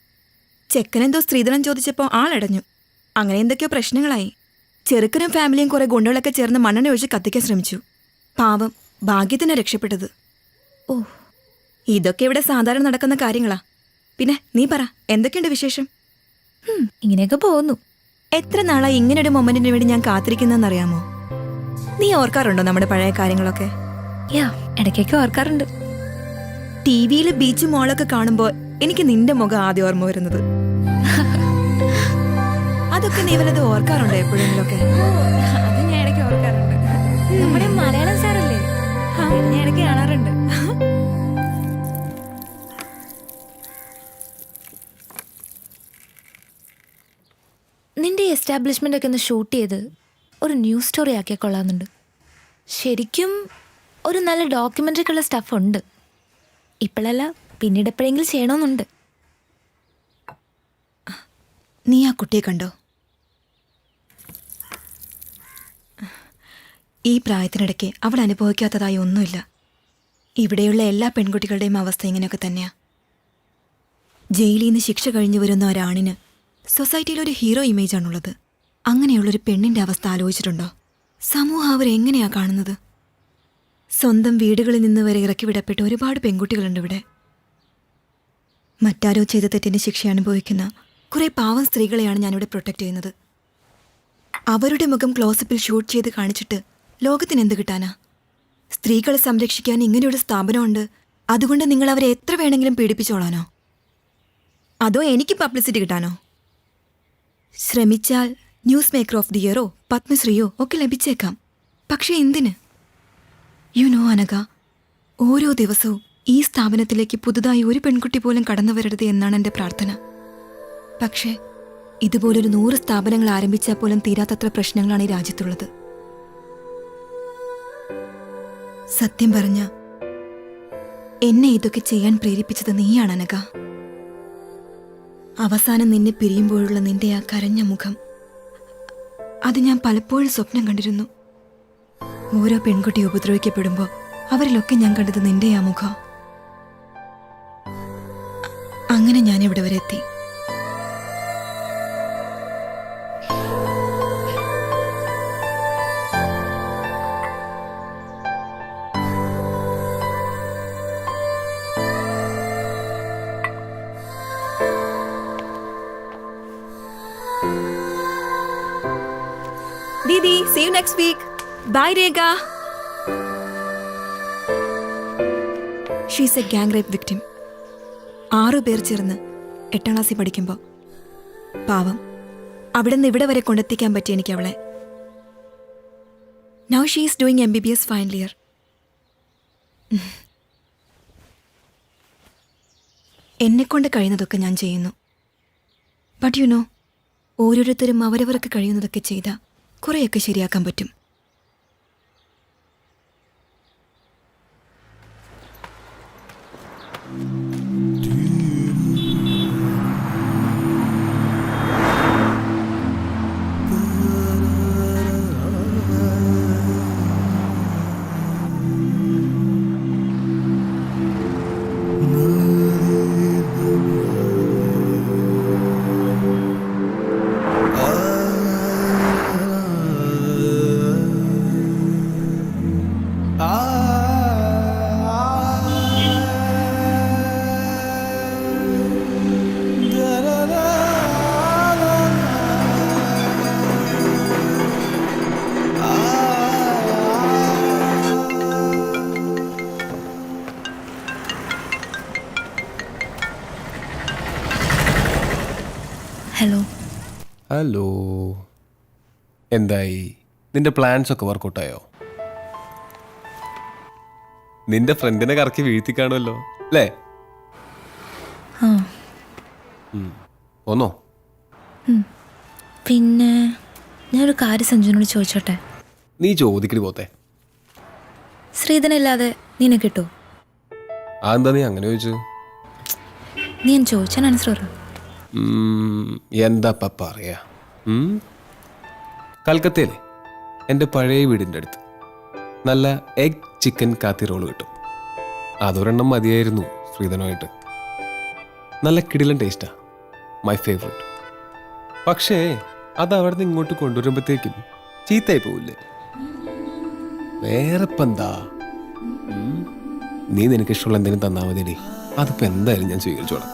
ചെക്കനെന്തോ സ്ത്രീധനം ചോദിച്ചപ്പോൾ ആളടഞ്ഞു. അങ്ങനെ എന്തൊക്കെയോ പ്രശ്നങ്ങളായി. ചെറുക്കനും ഫാമിലിയും കുറെ ഗുണ്ടകളൊക്കെ ചേർന്ന് മണ്ണെണ്ണ ഒഴിച്ച് കത്തിക്കാൻ ശ്രമിച്ചു. പാവം, ഭാഗ്യത്തിന് രക്ഷപ്പെട്ടത്. ഓ, ഇതൊക്കെ ഇവിടെ സാധാരണ നടക്കുന്ന കാര്യങ്ങളാ. പിന്നെ നീ പറ, എന്തൊക്കെയുണ്ട് വിശേഷം? ഇങ്ങനെയൊക്കെ പോകുന്നു. എത്ര നാളായി ഇങ്ങനൊരു മൊമെന്റിന് വേണ്ടി ഞാൻ കാത്തിരിക്കുന്നറിയാമോ? നീ ഓർക്കാറുണ്ടോ നമ്മുടെ പഴയ കാര്യങ്ങളൊക്കെ? ഇടയ്ക്കൊക്കെ ഓർക്കാറുണ്ട്. ടിവിയിൽ ബീച്ച് മോളൊക്കെ കാണുമ്പോൾ എനിക്ക് നിന്റെ മുഖം ആദ്യം ഓർമ്മ വരുന്നത്. അതൊക്കെ നീ വല്ലത് ഓർക്കാറുണ്ടോ എപ്പോഴെങ്കിലൊക്കെ? അത് ഞാൻ ഇടയ്ക്ക് ഓർക്കാറുണ്ട്. നമ്മുടെ മലയാളം സാറല്ലേ, ഞാൻ ഇടയ്ക്ക് കാണാറുണ്ട്. നിന്റെ എസ്റ്റാബ്ലിഷ്മെന്റ് ഒക്കെ ഒന്ന് ഷൂട്ട് ചെയ്ത് ഒരു ന്യൂസ് സ്റ്റോറി ആക്കിയാൽ കൊള്ളാമെന്നുണ്ട്. ശരിക്കും ഒരു നല്ല ഡോക്യുമെന്ററിക്കുള്ള സ്റ്റഫ് ഉണ്ട്. ഇപ്പോഴല്ല, പിന്നീട് എപ്പോഴെങ്കിലും ചെയ്യണമെന്നുണ്ട്. നീ ആ കുട്ടിയെ കണ്ടോ? ഈ പ്രായത്തിനിടയ്ക്ക് അവൾ അനുഭവിക്കാത്തതായി ഒന്നുമില്ല. ഇവിടെയുള്ള എല്ലാ പെൺകുട്ടികളുടെയും അവസ്ഥ ഇങ്ങനെയൊക്കെ തന്നെയാ. ജയിലിൽ നിന്ന് ശിക്ഷ കഴിഞ്ഞു വരുന്ന ഒരാണിന് സൊസൈറ്റിയിൽ ഒരു ഹീറോ ഇമേജാണുള്ളത്. അങ്ങനെയുള്ളൊരു പെണ്ണിൻ്റെ അവസ്ഥ ആലോചിച്ചിട്ടുണ്ടോ? സമൂഹം അവരെങ്ങനെയാ കാണുന്നത്? സ്വന്തം വീടുകളിൽ നിന്ന് വരെ ഇറക്കി വിടപ്പെട്ട ഒരുപാട് പെൺകുട്ടികളുണ്ട് ഇവിടെ. മറ്റാരോ ചെയ്ത തെറ്റിന് ശിക്ഷ അനുഭവിക്കുന്ന കുറേ പാവം സ്ത്രീകളെയാണ് ഞാനിവിടെ പ്രൊട്ടക്റ്റ് ചെയ്യുന്നത്. അവരുടെ മുഖം ക്ലോസപ്പിൽ ഷൂട്ട് ചെയ്ത് കാണിച്ചിട്ട് ലോകത്തിന് എന്ത് കിട്ടാനാ? സ്ത്രീകളെ സംരക്ഷിക്കാൻ ഇങ്ങനെയൊരു സ്ഥാപനമുണ്ട്, അതുകൊണ്ട് നിങ്ങൾ അവരെ എത്ര വേണമെങ്കിലും പീഡിപ്പിച്ചോളാനോ? അതോ എനിക്ക് പബ്ലിസിറ്റി കിട്ടാനോ? ശ്രമിച്ചാൽ ന്യൂസ് മേക്കർ ഓഫ് ദി ഇയറോ പത്മശ്രീയോ ഒക്കെ ലഭിച്ചേക്കാം. പക്ഷെ എന്തിന്? യു നോ അനഘ, ഓരോ ദിവസവും ഈ സ്ഥാപനത്തിലേക്ക് പുതുതായി ഒരു പെൺകുട്ടി പോലും കടന്നു വരരുത് എന്നാണ് എൻ്റെ പ്രാർത്ഥന. പക്ഷേ ഇതുപോലൊരു 100 സ്ഥാപനങ്ങൾ ആരംഭിച്ചാൽ പോലും തീരാത്തത്ര പ്രശ്നങ്ങളാണ് ഈ രാജ്യത്തുള്ളത്. സത്യം പറഞ്ഞ എന്നെ ഇതൊക്കെ ചെയ്യാൻ പ്രേരിപ്പിച്ചത് നീയാണ് അനഘ. അവസാനം നിന്നെ പിരിയുമ്പോഴുള്ള നിന്റെ ആ കരഞ്ഞ മുഖം, അത് ഞാൻ പലപ്പോഴും സ്വപ്നം കണ്ടിരുന്നു. ഓരോ പെൺകുട്ടി ഉപദ്രവിക്കപ്പെടുമ്പോൾ അവരിലൊക്കെ ഞാൻ കണ്ടത് നിന്റെ ആ മുഖം. അങ്ങനെ ഞാൻ ഇവിടെ വരെ എത്തി. Didi, see you next week. Bye, Rega. She's a gang rape victim. 6 പേർ ചേർന്ന് 8ാം ക്ലാസ്സിൽ പഠിക്കുമ്പോൾ പാവം അവിടെ നിന്ന് ഇവിടെ വരെ കൊണ്ടെത്തിക്കാൻ പറ്റി എനിക്ക് അവളെ. Now she is doing MBBS final year. എന്നെക്കൊണ്ട് കഴിയുന്നതൊക്കെ ഞാൻ ചെയ്യുന്നു. ബട്ട് യു നോ, ഓരോരുത്തരും അവരവർക്ക് കഴിയുന്നതൊക്കെ ചെയ്താൽ കുറേയൊക്കെ ശരിയാക്കാൻ പറ്റും. ഹലോ. ഹലോ, എന്തായി? നിന്റെ പ്ലാൻസ് ഒക്കെ വർക്കൗട്ടായോ? നിന്റെ ഫ്രണ്ടിനെ കറക്കി വീഴ്ത്തി കാണുമല്ലോ അല്ലേ? ഒന്നോ? പിന്നെ ഞാനൊരു കാര്യം സഞ്ജുവിനോട് ചോദിച്ചോട്ടെ? നീ ചോദിക്കടി പോത്തെ. ശ്രീധനല്ലാതെ നിന്നെ കിട്ടോ? അതെന്താ നീ അങ്ങനെ ചോദിച്ചു? നീ ഞാൻ ചോദിച്ചാൽ ആൻസർ പറ. എന്താ പറയാ? കൽക്കത്തയിലെ എൻ്റെ പഴയ വീടിൻ്റെ അടുത്ത് നല്ല എഗ് ചിക്കൻ കാത്തി റോള് കിട്ടും. അതൊരെണ്ണം മതിയായിരുന്നു ശ്രീധനുമായിട്ട്. നല്ല കിടിലൻ ടേസ്റ്റാ, മൈ ഫേവറേറ്റ്. പക്ഷേ അത് അവിടെ നിന്ന് ഇങ്ങോട്ട് കൊണ്ടുവരുമ്പോഴത്തേക്കും ചീത്തയായി പോവില്ലേ? വേറെ ഇപ്പം എന്താ? നീ നിനക്ക് ഇഷ്ടമുള്ള എന്തെങ്കിലും തന്നാൽ മതിയടി, അതിപ്പോൾ എന്തായാലും ഞാൻ സ്വീകരിച്ചോളാം.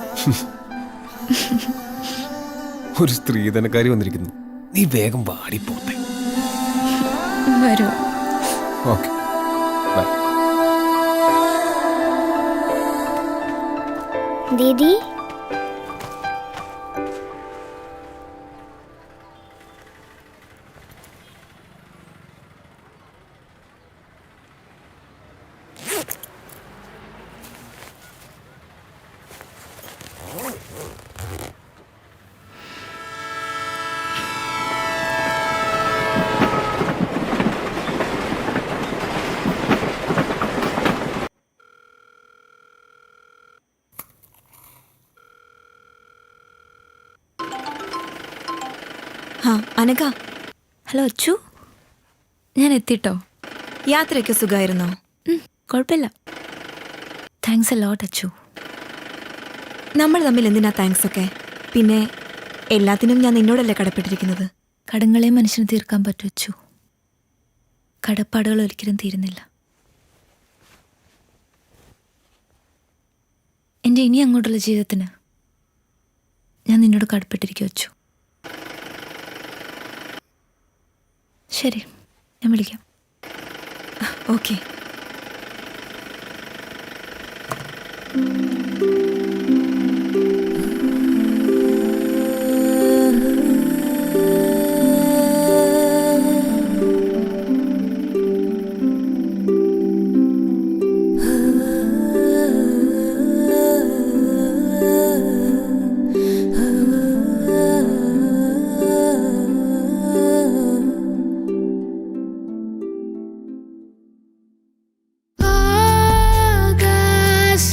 ഒരു സ്ത്രീധനക്കാരി വന്നിരിക്കുന്നു, നീ വേഗം വാടിപ്പോട്ടെ. വരൂ. Okay, by. ദീദി ആ അനഘ. ഹലോ അച്ചു, ഞാൻ എത്തിട്ടോ. യാത്രയൊക്കെ സുഖമായിരുന്നോ? കുഴപ്പമില്ല. Thanks a lot Achu. നമ്മൾ തമ്മിൽ എന്തിനാ താങ്ക്സ് ഒക്കെ? പിന്നെ എല്ലാത്തിനും ഞാൻ നിന്നോടല്ലേ കടപ്പെട്ടിരിക്കുന്നത്. കടങ്ങളെ മനുഷ്യന് തീർക്കാൻ പറ്റൂ അച്ചു, കടപ്പാടുകൾ ഒരിക്കലും തീരുന്നില്ല. എൻ്റെ ഇനി അങ്ങോട്ടുള്ള ജീവിതത്തിന് ഞാൻ നിന്നോട് കടപ്പെട്ടിരിക്കും അച്ചു. ശരി, ഞാൻ വിളിക്കാം. ഓക്കെ. ആകാശ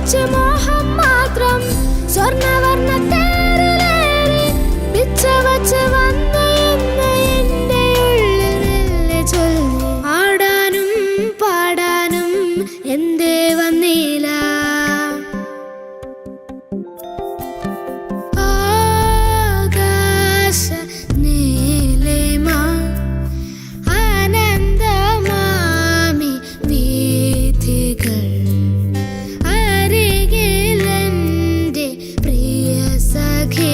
കൊച്ചു മോഹം മാത്രം സ്വർണ്ണവർണ്ണ തേരിലേറി പിച്ച വച്ച് വന്ന എന്റെ ഉള്ളിൽ ചൊല്ലി ആടാനും പാടാനും എന്തേ വന്നില്ല ആകാശ നീലിമ ആനന്ദമാമി വീഥികൾ അരികിലെന്റെ പ്രിയ സഖി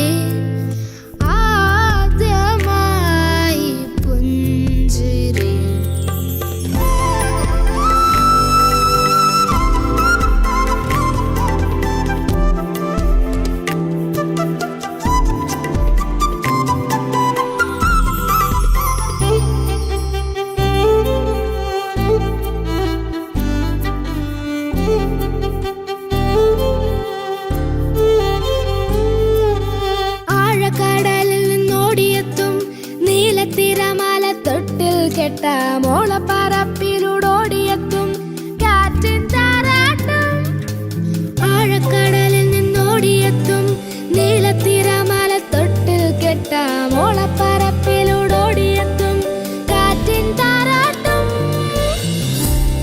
ആദ്യമായി പുഞ്ചിരി ആഴക്കടലിൽ നിന്നോടിയെത്തും നീലത്തിരമാല തൊട്ടിൽ കെട്ട മോളപ്പറപ്പിലൂടോടിയെത്തും കാറ്റിൻ താരാട്ടും ആഴക്കടലിൽ നിന്നോടിയെത്തും നീലത്തിരമാല തൊട്ടിൽ കെട്ട മോളപ്പറപ്പിലൂടോടിയെത്തും കാറ്റിൻ താരാട്ടും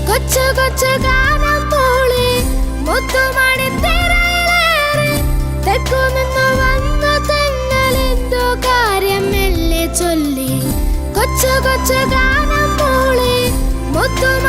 കൊച്ചു കൊച്ചു ഗാനം മൂളി മുത്തുമണി തിരയിലേറി തെക്കുനിന്നു വന്നു തെന്നലെന്തോ കാര്യം മെല്ലെ ചൊല്ലി കൊച്ചു കൊച്ചു ഗാനം മൂളി മുത്തുമണി